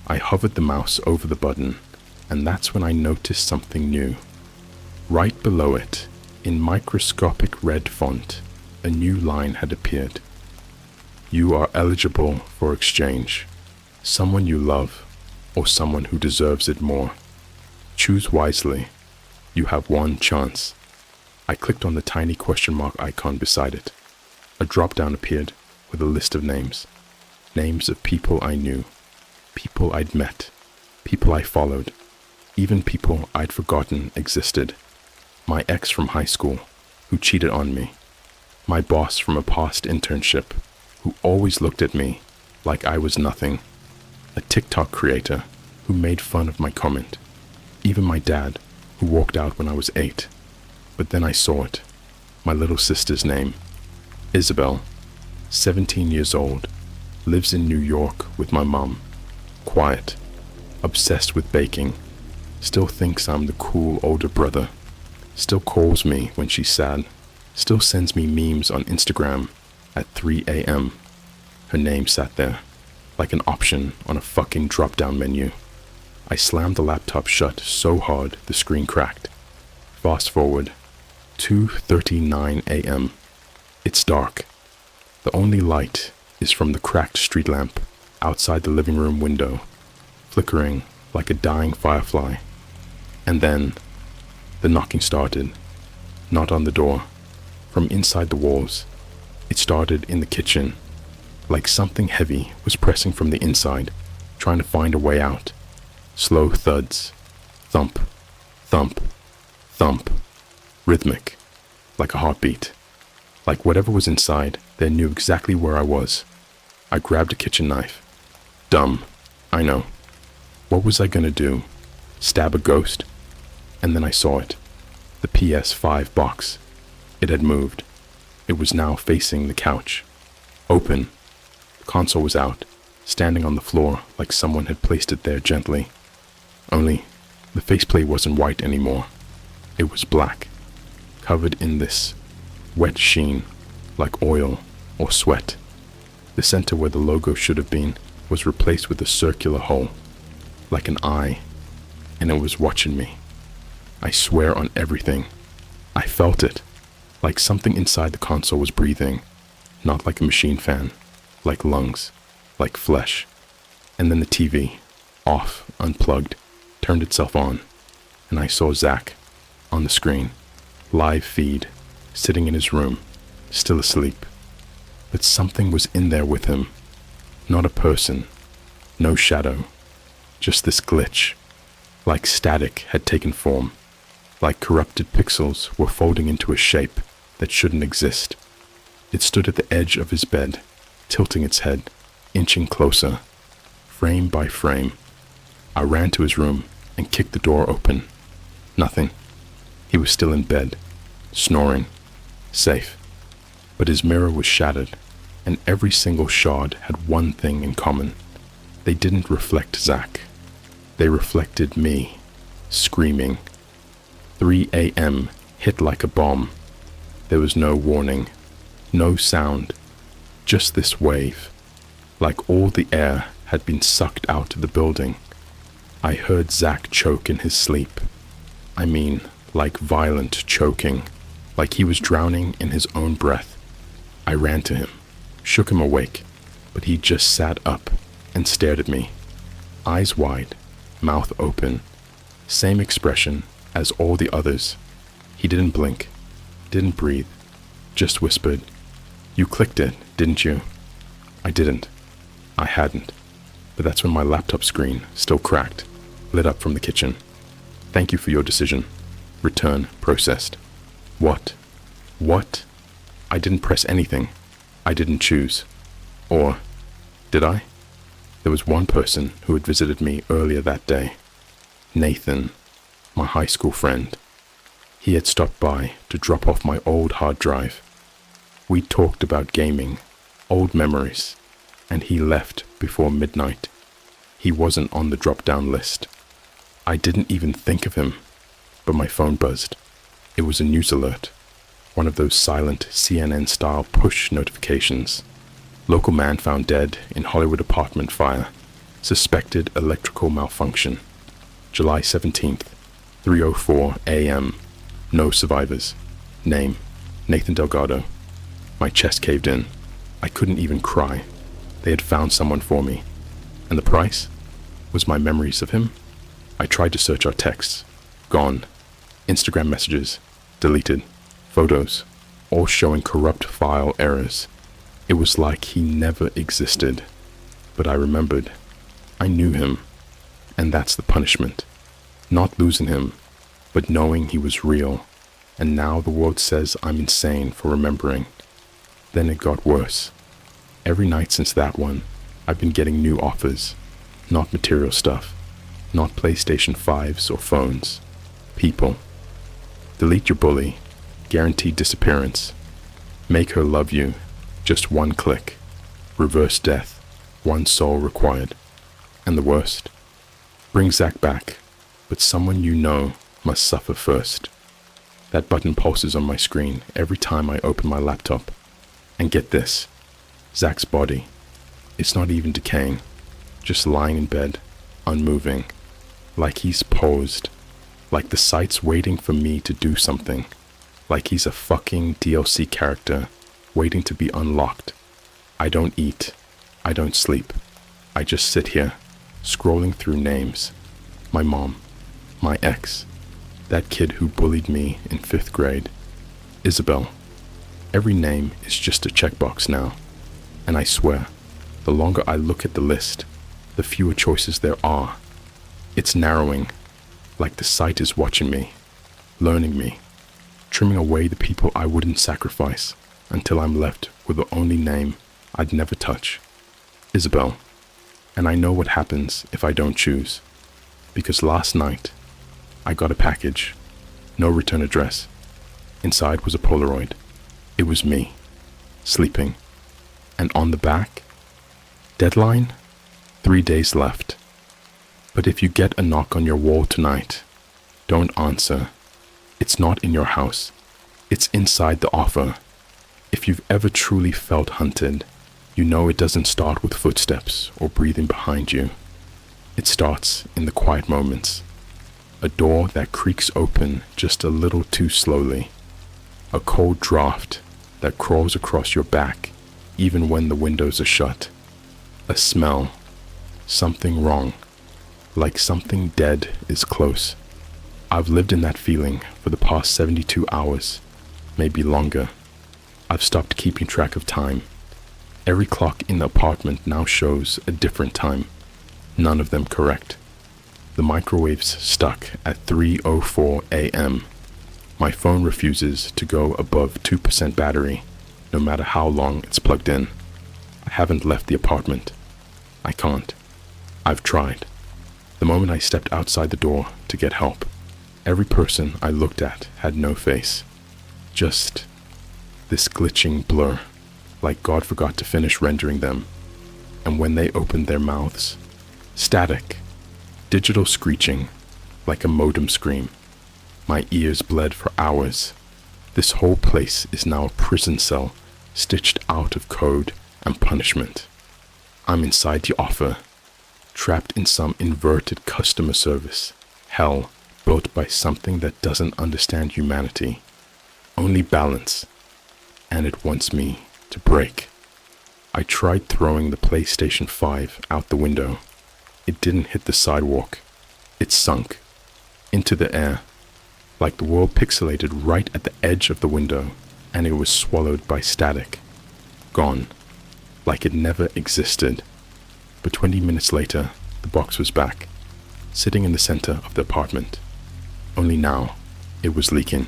I hovered the mouse over the button, and that's when I noticed something new. Right below it, in microscopic red font, a new line had appeared. You are eligible for exchange. Someone you love, or someone who deserves it more. Choose wisely. You have one chance. I clicked on the tiny question mark icon beside it. A drop-down appeared with a list of names. Names of people I knew, people I'd met, people I followed, even people I'd forgotten existed. My ex from high school, who cheated on me. My boss from a past internship, who always looked at me like I was nothing. A TikTok creator who made fun of my comment. Even my dad, who walked out when I was 8. But then I saw it. My little sister's name. Isabel, 17 years old, lives in New York with my mom. Quiet, obsessed with baking, still thinks I'm the cool older brother, still calls me when she's sad, still sends me memes on Instagram at 3 a.m. Her name sat there, like an option on a fucking drop-down menu. I slammed the laptop shut so hard the screen cracked. Fast forward, 2:39 a.m. It's dark. The only light is from the cracked street lamp outside the living room window, flickering like a dying firefly. And then, the knocking started. Not on the door, from inside the walls. It started in the kitchen, like something heavy was pressing from the inside, trying to find a way out. Slow thuds, thump, thump, thump, rhythmic, like a heartbeat. Like whatever was inside, they knew exactly where I was. I grabbed a kitchen knife. Dumb, I know. What was I gonna do? Stab a ghost? And then I saw it. The PS5 box. It had moved. It was now facing the couch. Open. The console was out, standing on the floor like someone had placed it there gently. Only, the faceplate wasn't white anymore. It was black, covered in this wet sheen, like oil or sweat. The center where the logo should have been was replaced with a circular hole, like an eye, and it was watching me. I swear on everything, I felt it, like something inside the console was breathing, not like a machine fan, like lungs, like flesh. And then the TV, off, unplugged, turned itself on, and I saw Zach on the screen, live feed, sitting in his room, still asleep. But something was in there with him, not a person, no shadow, just this glitch, like static had taken form, like corrupted pixels were folding into a shape that shouldn't exist. It stood at the edge of his bed, tilting its head, inching closer, frame by frame. I ran to his room and kicked the door open. Nothing. He was still in bed, snoring, safe. But his mirror was shattered, and every single shard had one thing in common. They didn't reflect Zach. They reflected me, screaming. 3 a.m. hit like a bomb. There was no warning, no sound, just this wave, like all the air had been sucked out of the building. I heard Zach choke in his sleep. I mean, like violent choking, like he was drowning in his own breath. I ran to him, shook him awake, but he just sat up and stared at me, eyes wide, mouth open, same expression as all the others. He didn't blink, didn't breathe, just whispered, "You clicked it, didn't you?" I didn't. I hadn't. But that's when my laptop screen, still cracked, lit up from the kitchen. "Thank you for your decision. Return processed." What? What? I didn't press anything. I didn't choose. Or did I? There was one person who had visited me earlier that day. Nathan, my high school friend. He had stopped by to drop off my old hard drive. We talked about gaming, old memories, and he left before midnight. He wasn't on the drop-down list. I didn't even think of him, but my phone buzzed. It was a news alert, one of those silent CNN-style push notifications. Local man found dead in Hollywood apartment fire. Suspected electrical malfunction. July 17th, 3:04 a.m. No survivors. Name, Nathan Delgado. My chest caved in. I couldn't even cry. They had found someone for me. And the price was my memories of him. I tried to search our texts. Gone. Instagram messages. Deleted. Photos. All showing corrupt file errors. It was like he never existed. But I remembered. I knew him. And that's the punishment. Not losing him, but knowing he was real. And now the world says I'm insane for remembering. Then it got worse. Every night since that one, I've been getting new offers. Not material stuff. Not PlayStation 5s or phones. People. Delete your bully. Guaranteed disappearance. Make her love you. Just one click. Reverse death. One soul required. And the worst? Bring Zach back, but someone you know must suffer first. That button pulses on my screen every time I open my laptop. And get this, Zach's body. It's not even decaying, just lying in bed, unmoving, like he's posed, like the site's waiting for me to do something, like he's a fucking DLC character waiting to be unlocked. I don't eat, I don't sleep, I just sit here, scrolling through names. My mom, my ex, that kid who bullied me in 5th grade, Isabel. Every name is just a checkbox now, and I swear, the longer I look at the list, the fewer choices there are. It's narrowing, like the site is watching me, learning me, trimming away the people I wouldn't sacrifice until I'm left with the only name I'd never touch, Isabel. And I know what happens if I don't choose, because last night I got a package, no return address. Inside was a Polaroid. It was me, sleeping, and on the back, deadline, 3 days left. But if you get a knock on your wall tonight, don't answer. It's not in your house. It's inside the offer. If you've ever truly felt hunted, you know it doesn't start with footsteps or breathing behind you. It starts in the quiet moments. A door that creaks open just a little too slowly. A cold draft that crawls across your back even when the windows are shut. A smell. Something wrong. Like something dead is close. I've lived in that feeling for the past 72 hours, maybe longer. I've stopped keeping track of time. Every clock in the apartment now shows a different time, none of them correct. The microwave's stuck at 3:04 a.m. My phone refuses to go above 2% battery, no matter how long it's plugged in. I haven't left the apartment. I can't. I've tried. The moment I stepped outside the door to get help, every person I looked at had no face. Just this glitching blur, like God forgot to finish rendering them. And when they opened their mouths, static, digital screeching, like a modem scream. My ears bled for hours. This whole place is now a prison cell, stitched out of code and punishment. I'm inside the offer, trapped in some inverted customer service, hell built by something that doesn't understand humanity, only balance, and it wants me to break. I tried throwing the PlayStation 5 out the window. It didn't hit the sidewalk. It sunk into the air, like the world pixelated right at the edge of the window, and it was swallowed by static. Gone, like it never existed. But 20 minutes later, the box was back, sitting in the center of the apartment. Only now, it was leaking.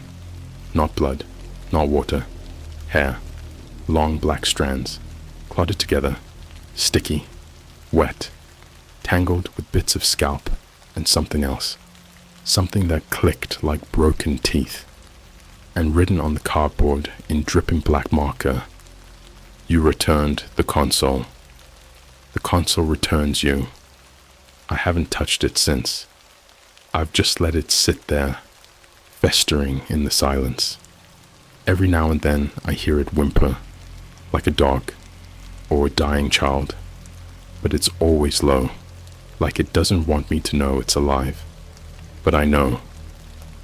Not blood, not water. Hair. Long black strands, clotted together, sticky, wet, tangled with bits of scalp and something else. Something that clicked like broken teeth. And written on the cardboard in dripping black marker, "You returned the console. The console returns you." I haven't touched it since. I've just let it sit there, festering in the silence. Every now and then I hear it whimper, like a dog or a dying child, but it's always low, like it doesn't want me to know it's alive. But I know.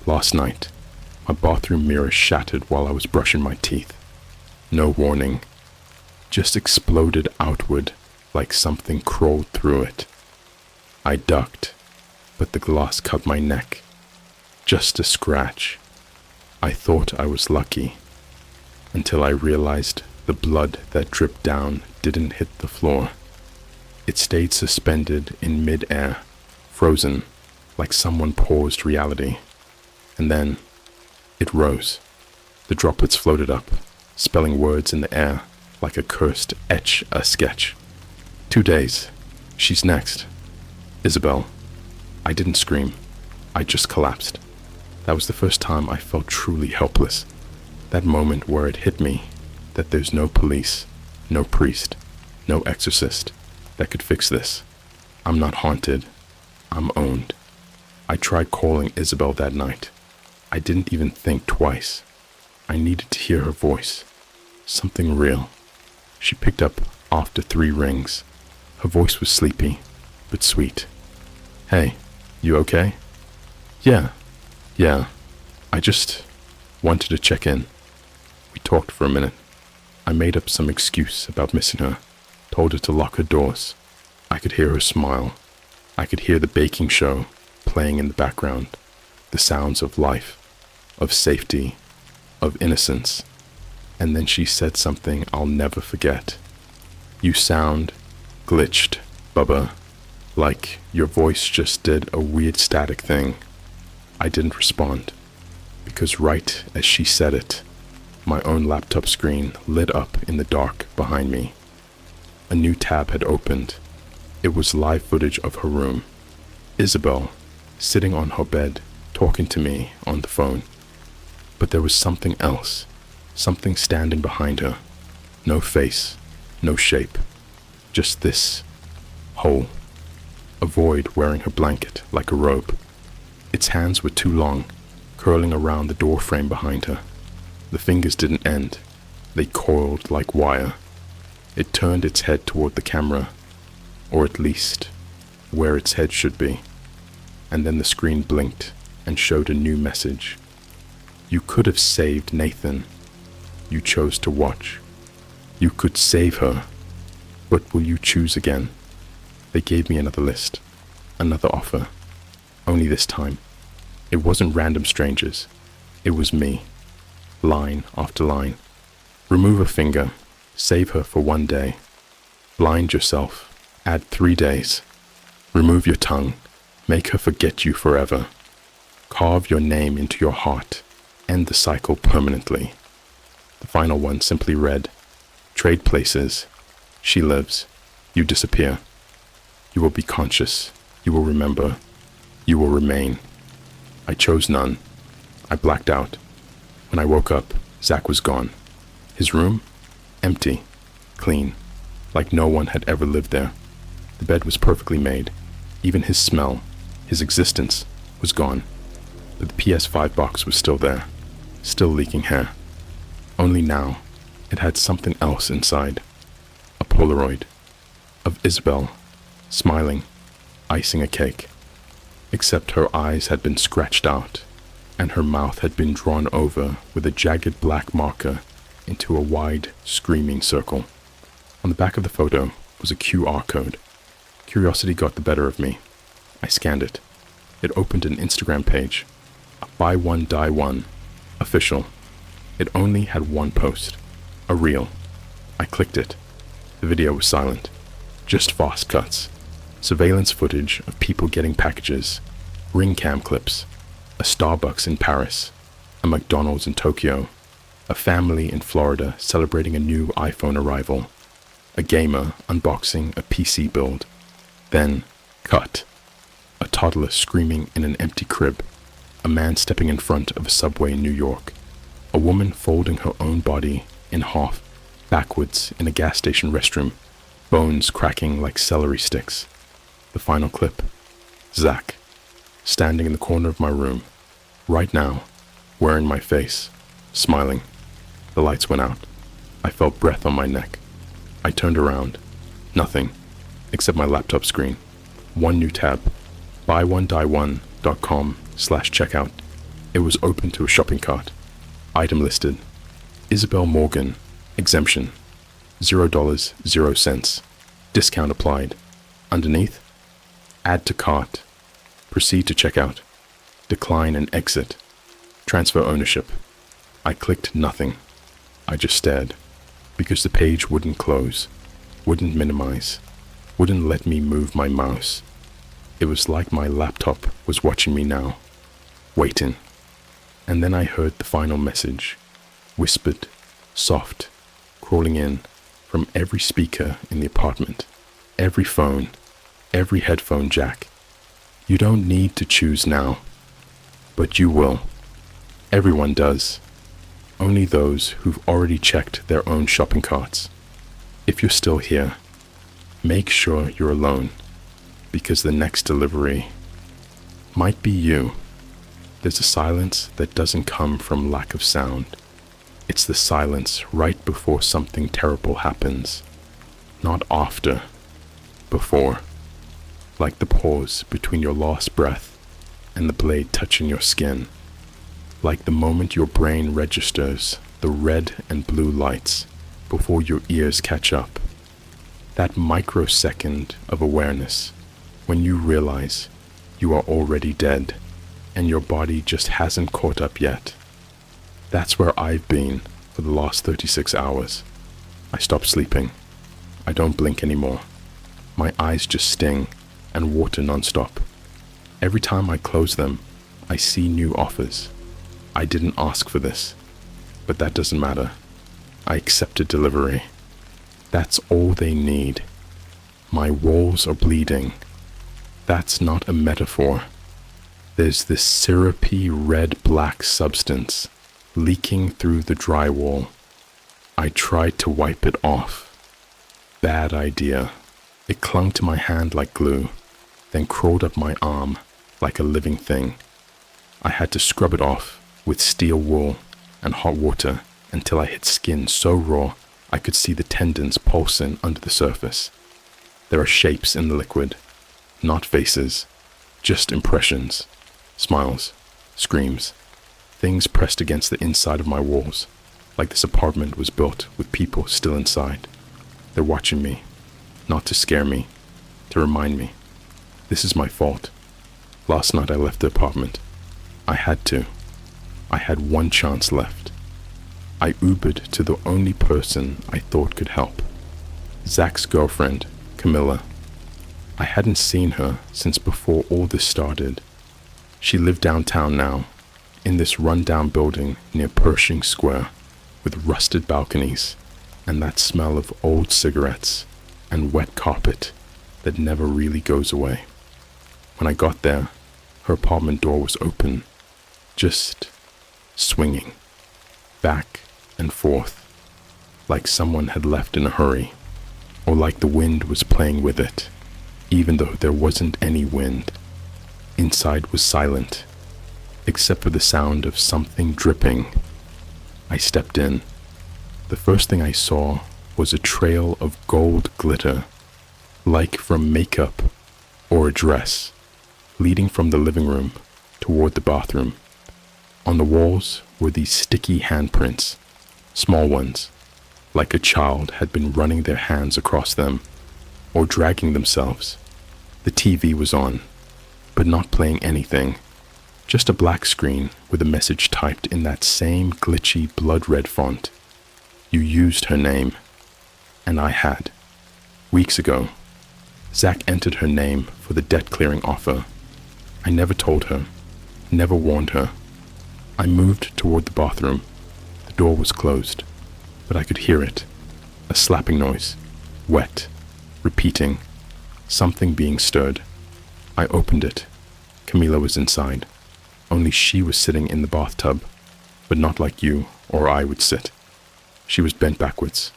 Last night, my bathroom mirror shattered while I was brushing my teeth. No warning, just exploded outward like something crawled through it. I ducked, but the glass cut my neck. Just a scratch. I thought I was lucky, until I realized the blood that dripped down didn't hit the floor. It stayed suspended in mid-air, frozen, like someone paused reality. And then, it rose. The droplets floated up, spelling words in the air, like a cursed etch-a-sketch. 2 days. She's next. Isabel. I didn't scream. I just collapsed. That was the first time I felt truly helpless. That moment where it hit me that there's no police, no priest, no exorcist that could fix this. I'm not haunted. I'm owned. I tried calling Isabel that night. I didn't even think twice. I needed to hear her voice. Something real. She picked up after 3 rings. Her voice was sleepy, but sweet. "Hey, you okay?" Yeah. I just wanted to check in." We talked for a minute. I made up some excuse about missing her, told her to lock her doors. I could hear her smile. I could hear the baking show playing in the background, the sounds of life, of safety, of innocence. And then she said something I'll never forget. "You sound glitched, Bubba, like your voice just did a weird static thing." I didn't respond, because right as she said it, my own laptop screen lit up in the dark behind me. A new tab had opened. It was live footage of her room. Isabel, sitting on her bed, talking to me on the phone. But there was something else, something standing behind her. No face, no shape, just this hole. A void wearing her blanket like a robe. Its hands were too long, curling around the door frame behind her. The fingers didn't end. They coiled like wire. It turned its head toward the camera, or at least where its head should be. And then the screen blinked and showed a new message. You could have saved Nathan. You chose to watch. You could save her, but will you choose again? They gave me another list, another offer. Only this time, it wasn't random strangers. It was me, line after line. Remove a finger, save her for 1 day. Blind yourself, add 3 days. Remove your tongue, make her forget you forever. Carve your name into your heart, end the cycle permanently. The final one simply read, trade places. She lives, you disappear. You will be conscious, you will remember, you will remain. I chose none. I blacked out. When I woke up, Zach was gone. His room? Empty, clean, like no one had ever lived there. The bed was perfectly made. Even his smell, his existence, was gone. But the PS5 box was still there, still leaking hair. Only now, it had something else inside. A Polaroid of Isabel, smiling, icing a cake. Except her eyes had been scratched out, and her mouth had been drawn over with a jagged black marker into a wide, screaming circle. On the back of the photo was a QR code. Curiosity got the better of me. I scanned it. It opened an Instagram page. A buy one, die one. Official. It only had one post. A reel. I clicked it. The video was silent. Just fast cuts. Surveillance footage of people getting packages. Ring cam clips. A Starbucks in Paris. A McDonald's in Tokyo. A family in Florida celebrating a new iPhone arrival. A gamer unboxing a PC build. Then, cut. A toddler screaming in an empty crib. A man stepping in front of a subway in New York. A woman folding her own body in half, backwards in a gas station restroom. Bones cracking like celery sticks. The final clip. Zach, standing in the corner of my room, right now, wearing my face, smiling. The lights went out. I felt breath on my neck. I turned around. Nothing, except my laptop screen. One new tab. buy1die1.com/checkout. It was open to a shopping cart. Item listed. Isabel Morgan. Exemption. $0, 0 cents. Discount applied. Underneath. Add to cart. Proceed to checkout. Decline and exit. Transfer ownership. I clicked nothing. I just stared. Because the page wouldn't close, wouldn't minimize, wouldn't let me move my mouse. It was like my laptop was watching me now, waiting. And then I heard the final message, whispered, soft, crawling in from every speaker in the apartment, every phone, every headphone jack. You don't need to choose now, but you will. Everyone does. Only those who've already checked their own shopping carts. If you're still here, make sure you're alone, because the next delivery might be you. There's a silence that doesn't come from lack of sound. It's the silence right before something terrible happens. Not after, before. Like the pause between your last breath and the blade touching your skin. Like the moment your brain registers the red and blue lights before your ears catch up. That microsecond of awareness when you realize you are already dead and your body just hasn't caught up yet. That's where I've been for the last 36 hours. I stopped sleeping. I don't blink anymore. My eyes just sting and water nonstop. Every time I close them, I see new offers. I didn't ask for this, but that doesn't matter. I accepted delivery. That's all they need. My walls are bleeding. That's not a metaphor. There's this syrupy red-black substance leaking through the drywall. I tried to wipe it off. Bad idea. It clung to my hand like glue, then crawled up my arm like a living thing. I had to scrub it off with steel wool and hot water until I hit skin so raw I could see the tendons pulsing under the surface. There are shapes in the liquid, not faces, just impressions, smiles, screams, Things pressed against the inside of my walls, like this apartment was built with people still inside. They're watching me, not to scare me, to remind me. This is my fault. Last night I left the apartment. I had to. I had one chance left. I Ubered to the only person I thought could help. Zach's girlfriend, Camilla. I hadn't seen her since before all this started. She lived downtown now, in this run-down building near Pershing Square, with rusted balconies and that smell of old cigarettes and wet carpet that never really goes away. When I got there, her apartment door was open, just swinging, back and forth, like someone had left in a hurry, or like the wind was playing with it, even though there wasn't any wind. Inside was silent, except for the sound of something dripping. I stepped in. The first thing I saw was a trail of gold glitter, like from makeup or a dress, leading from the living room toward the bathroom. On the walls were these sticky handprints, small ones, like a child had been running their hands across them or dragging themselves. The TV was on, but not playing anything, just a black screen with a message typed in that same glitchy blood-red font. You used her name, and I had. Weeks ago, Zach entered her name for the debt-clearing offer. I never told her, never warned her. I moved toward the bathroom. The door was closed, but I could hear it, a slapping noise, wet, repeating, something being stirred. I opened it. Camilla was inside. Only she was sitting in the bathtub, but not like you or I would sit. She was bent backwards,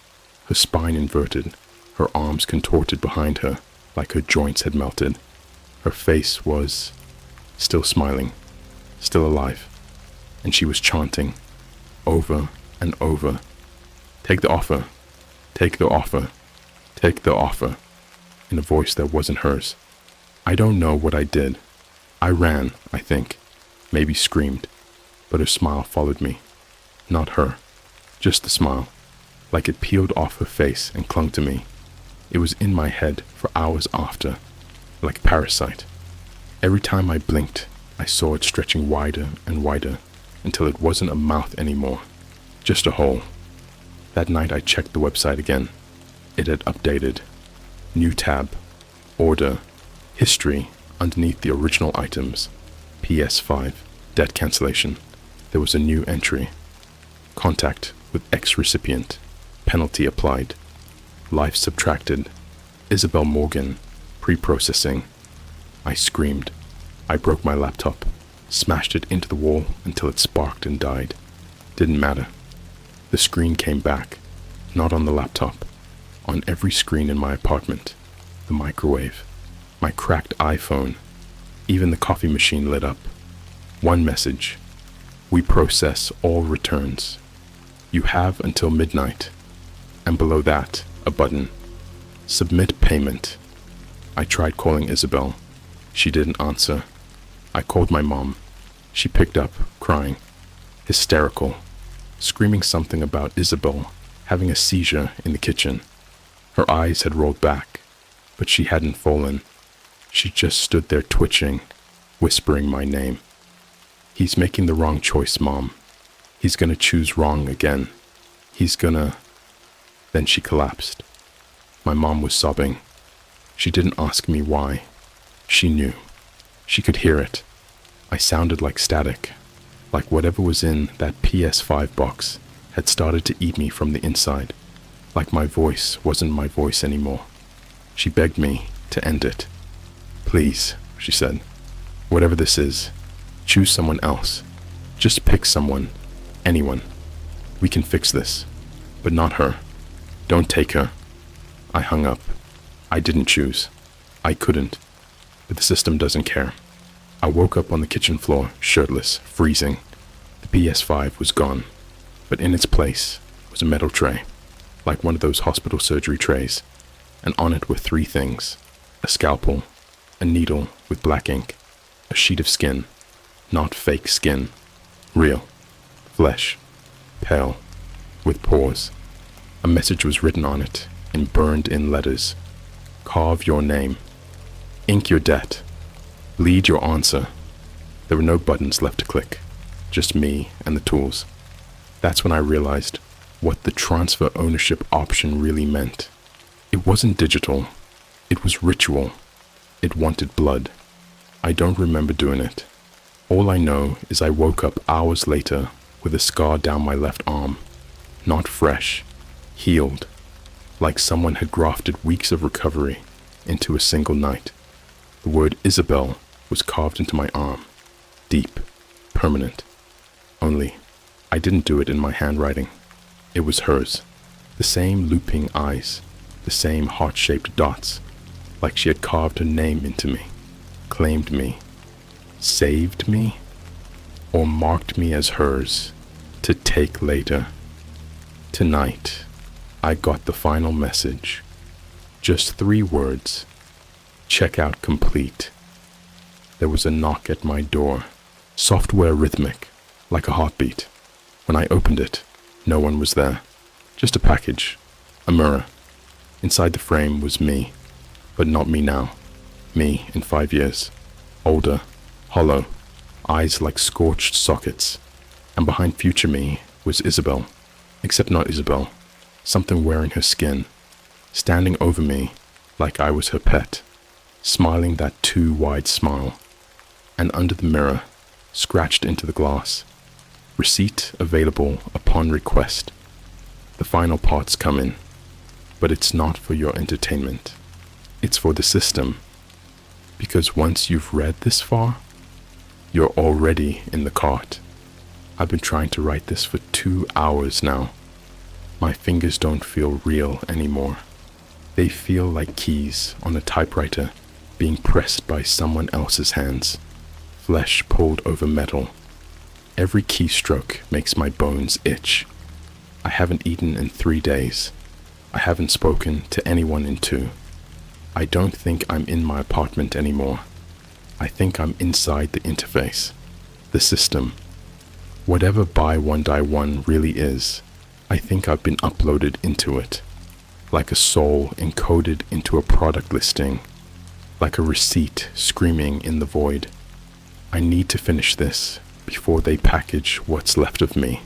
her spine inverted, her arms contorted behind her like her joints had melted. Her face was still smiling, still alive, and she was chanting over and over, "Take the offer, take the offer, take the offer," in a voice that wasn't hers. I don't know what I did. I ran, I think, maybe screamed, but her smile followed me. Not her, just the smile, like it peeled off her face and clung to me. It was in my head for hours after, like a parasite. Every time I blinked, I saw it stretching wider and wider until it wasn't a mouth anymore, just a hole. That night I checked the website again. It had updated. New tab, order, history underneath the original items, PS5, debt cancellation. There was a new entry. Contact with ex-recipient, penalty applied, life subtracted, Isabel Morgan, pre-processing. I screamed. I broke my laptop, smashed it into the wall until it sparked and died. Didn't matter. The screen came back, not on the laptop, on every screen in my apartment, the microwave, my cracked iPhone, even the coffee machine lit up. One message: we process all returns. You have until midnight. And below that, a button: submit payment. I tried calling Isabel. She didn't answer. I called my mom. She picked up, crying, hysterical, screaming something about Isabel having a seizure in the kitchen. Her eyes had rolled back, but she hadn't fallen. She just stood there twitching, whispering my name. He's making the wrong choice, Mom. He's gonna choose wrong again. He's gonna... Then she collapsed. My mom was sobbing. She didn't ask me why. She knew. She could hear it. I sounded like static, like whatever was in that PS5 box had started to eat me from the inside, like my voice wasn't my voice anymore. She begged me to end it. Please, she said, whatever this is, choose someone else. Just pick someone, anyone. We can fix this, but not her. Don't take her. I hung up. I didn't choose. I couldn't, but the system doesn't care. I woke up on the kitchen floor, shirtless, freezing. The PS5 was gone, but in its place was a metal tray, like one of those hospital surgery trays, and on it were three things: a scalpel, a needle with black ink, a sheet of skin, not fake skin, real. Flesh, pale, with pores. A message was written on it in burned-in letters. Carve your name. Ink your debt. Lead your answer. There were no buttons left to click, just me and the tools. That's when I realized what the transfer ownership option really meant. It wasn't digital. It was ritual. It wanted blood. I don't remember doing it. All I know is I woke up hours later with a scar down my left arm. Not fresh, healed, like someone had grafted weeks of recovery into a single night. The word Isabel was carved into my arm, deep, permanent. Only, I didn't do it in my handwriting. It was hers. The same looping eyes, the same heart-shaped dots, like she had carved her name into me, claimed me, saved me, or marked me as hers to take later. Tonight, I got the final message. Just 3 words. Checkout complete. There was a knock at my door, software rhythmic, like a heartbeat. When I opened it, no one was there. Just a package, a mirror. Inside the frame was me, but not me now. Me in 5 years. Older, hollow, eyes like scorched sockets. And behind future me was Isabel. Except not Isabel. Something wearing her skin. Standing over me like I was her pet. Smiling that too wide smile. And under the mirror, scratched into the glass. Receipt available upon request. The final parts come in. But it's not for your entertainment. It's for the system. Because once you've read this far, you're already in the cart. I've been trying to write this for 2 hours now. My fingers don't feel real anymore. They feel like keys on a typewriter being pressed by someone else's hands. Flesh pulled over metal. Every keystroke makes my bones itch. I haven't eaten in 3 days. I haven't spoken to anyone in 2. I don't think I'm in my apartment anymore. I think I'm inside the interface, the system. Whatever buy one die one really is, I think I've been uploaded into it. Like a soul encoded into a product listing. Like a receipt screaming in the void. I need to finish this before they package what's left of me.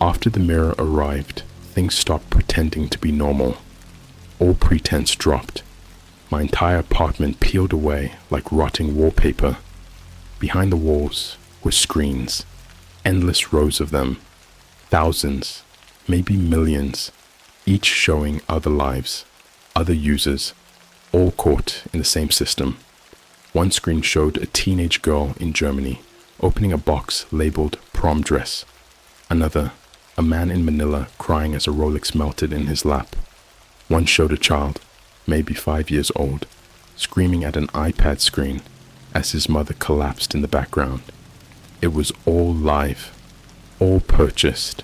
After the mirror arrived, things stopped pretending to be normal. All pretense dropped. My entire apartment peeled away like rotting wallpaper. Behind the walls were screens, endless rows of them, thousands, maybe millions, each showing other lives, other users, all caught in the same system. One screen showed a teenage girl in Germany opening a box labeled prom dress. Another, a man in Manila crying as a Rolex melted in his lap. One showed a child, maybe 5 years old, screaming at an iPad screen as his mother collapsed in the background. It was all live, all purchased,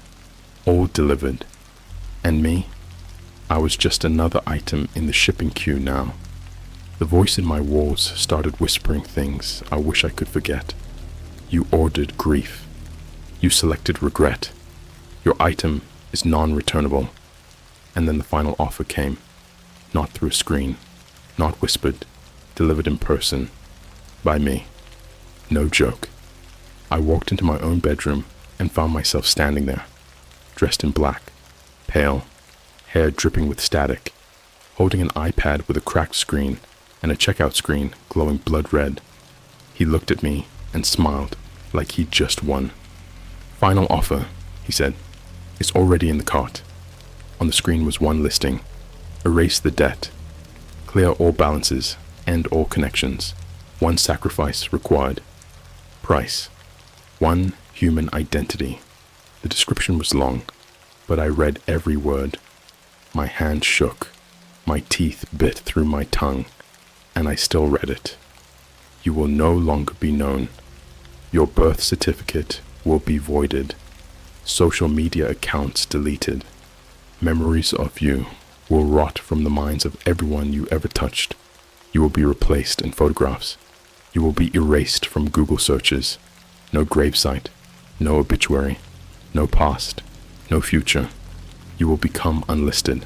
all delivered. And me? I was just another item in the shipping queue now. The voice in my walls started whispering things I wish I could forget. You ordered grief. You selected regret. Your item is non-returnable. And then the final offer came. Not through a screen, not whispered, delivered in person, by me. No joke. I walked into my own bedroom and found myself standing there, dressed in black, pale, hair dripping with static, holding an iPad with a cracked screen and a checkout screen glowing blood red. He looked at me and smiled like he'd just won. Final offer, he said. It's already in the cart. On the screen was one listing. Erase the debt. Clear all balances. End all connections. One sacrifice required. Price. One human identity. The description was long, but I read every word. My hand shook. My teeth bit through my tongue, and I still read it. You will no longer be known. Your birth certificate will be voided. Social media accounts deleted. Memories of you will rot from the minds of everyone you ever touched. You will be replaced in photographs. You will be erased from Google searches. No gravesite, no obituary, No past, no future. You will become unlisted.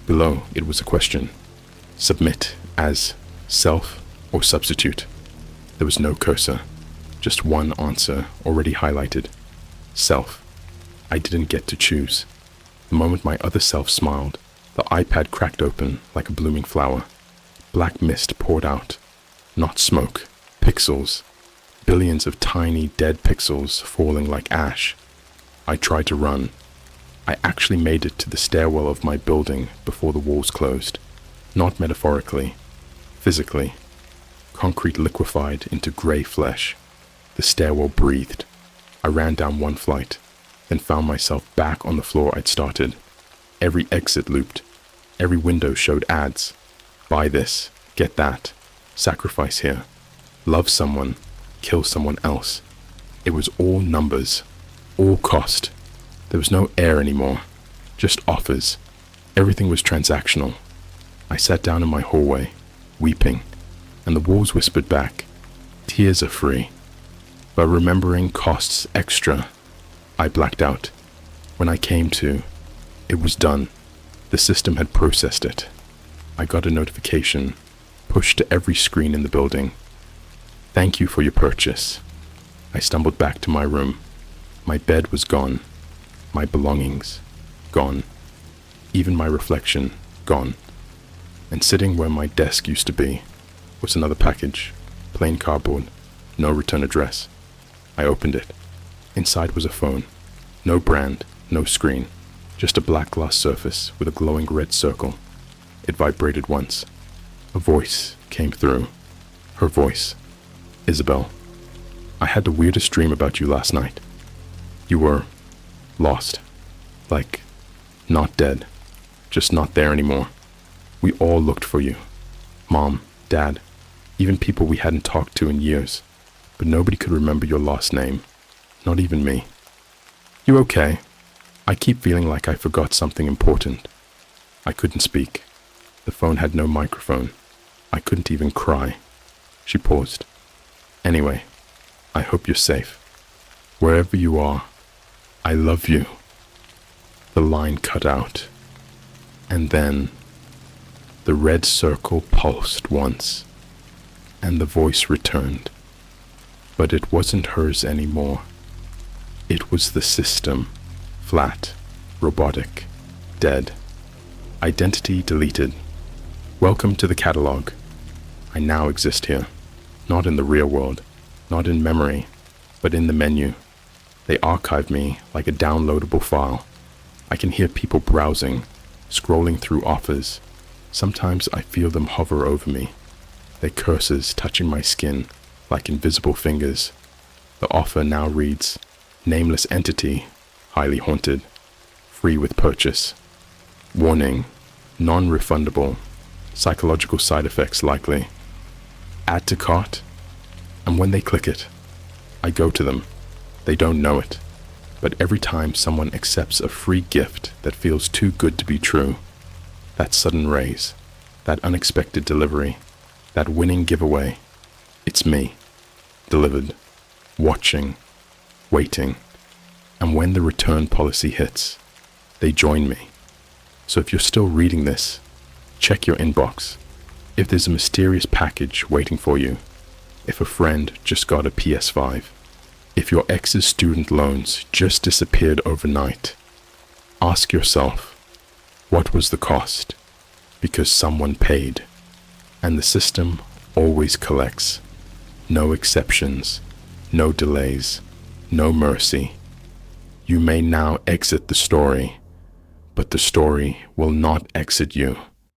Below, it was a question. Submit as self or substitute. There was no cursor, just one answer already highlighted. Self. I didn't get to choose. The moment my other self smiled, the iPad cracked open like a blooming flower. Black mist poured out. Not smoke, pixels. Billions of tiny dead pixels falling like ash. I tried to run. I actually made it to the stairwell of my building before the walls closed. Not metaphorically, physically. Concrete liquefied into gray flesh. The stairwell breathed. I ran down one flight, then found myself back on the floor I'd started. Every exit looped. Every window showed ads. Buy this, get that, sacrifice here, love someone, kill someone else. It was all numbers, all cost. There was no air anymore, just offers. Everything was transactional. I sat down in my hallway, weeping, and the walls whispered back, tears are free. But remembering costs extra. I blacked out. When I came to, it was done. The system had processed it. I got a notification, pushed to every screen in the building. Thank you for your purchase. I stumbled back to my room. My bed was gone. My belongings, gone. Even my reflection, gone. And sitting where my desk used to be was another package, plain cardboard, no return address. I opened it. Inside was a phone. No brand, no screen, just a black glass surface with a glowing red circle. It vibrated once. A voice came through. Her voice. Isabel, I had the weirdest dream about you last night. You were lost. Like, not dead. Just not there anymore. We all looked for you. Mom, Dad, even people we hadn't talked to in years. But nobody could remember your last name. Not even me. You okay? I keep feeling like I forgot something important. I couldn't speak. The phone had no microphone. I couldn't even cry. She paused. Anyway, I hope you're safe. Wherever you are, I love you. The line cut out. And then the red circle pulsed once, and the voice returned. But it wasn't hers anymore. It was the system, flat, robotic, dead. Identity deleted. Welcome to the catalog. I now exist here, not in the real world, not in memory, but in the menu. They archive me like a downloadable file. I can hear people browsing, scrolling through offers. Sometimes I feel them hover over me, their cursors touching my skin like invisible fingers. The offer now reads, nameless entity, highly haunted, free with purchase. Warning, non-refundable, psychological side effects likely. Add to cart, and when they click it, I go to them. They don't know it, but every time someone accepts a free gift that feels too good to be true, that sudden raise, that unexpected delivery, that winning giveaway, it's me, delivered, watching, waiting, and when the return policy hits, they join me. So if you're still reading this, check your inbox. If there's a mysterious package waiting for you, if a friend just got a PS5, if your ex's student loans just disappeared overnight, ask yourself, what was the cost? Because someone paid. And the system always collects. No exceptions, no delays, no mercy. You may now exit the story, but the story will not exit you.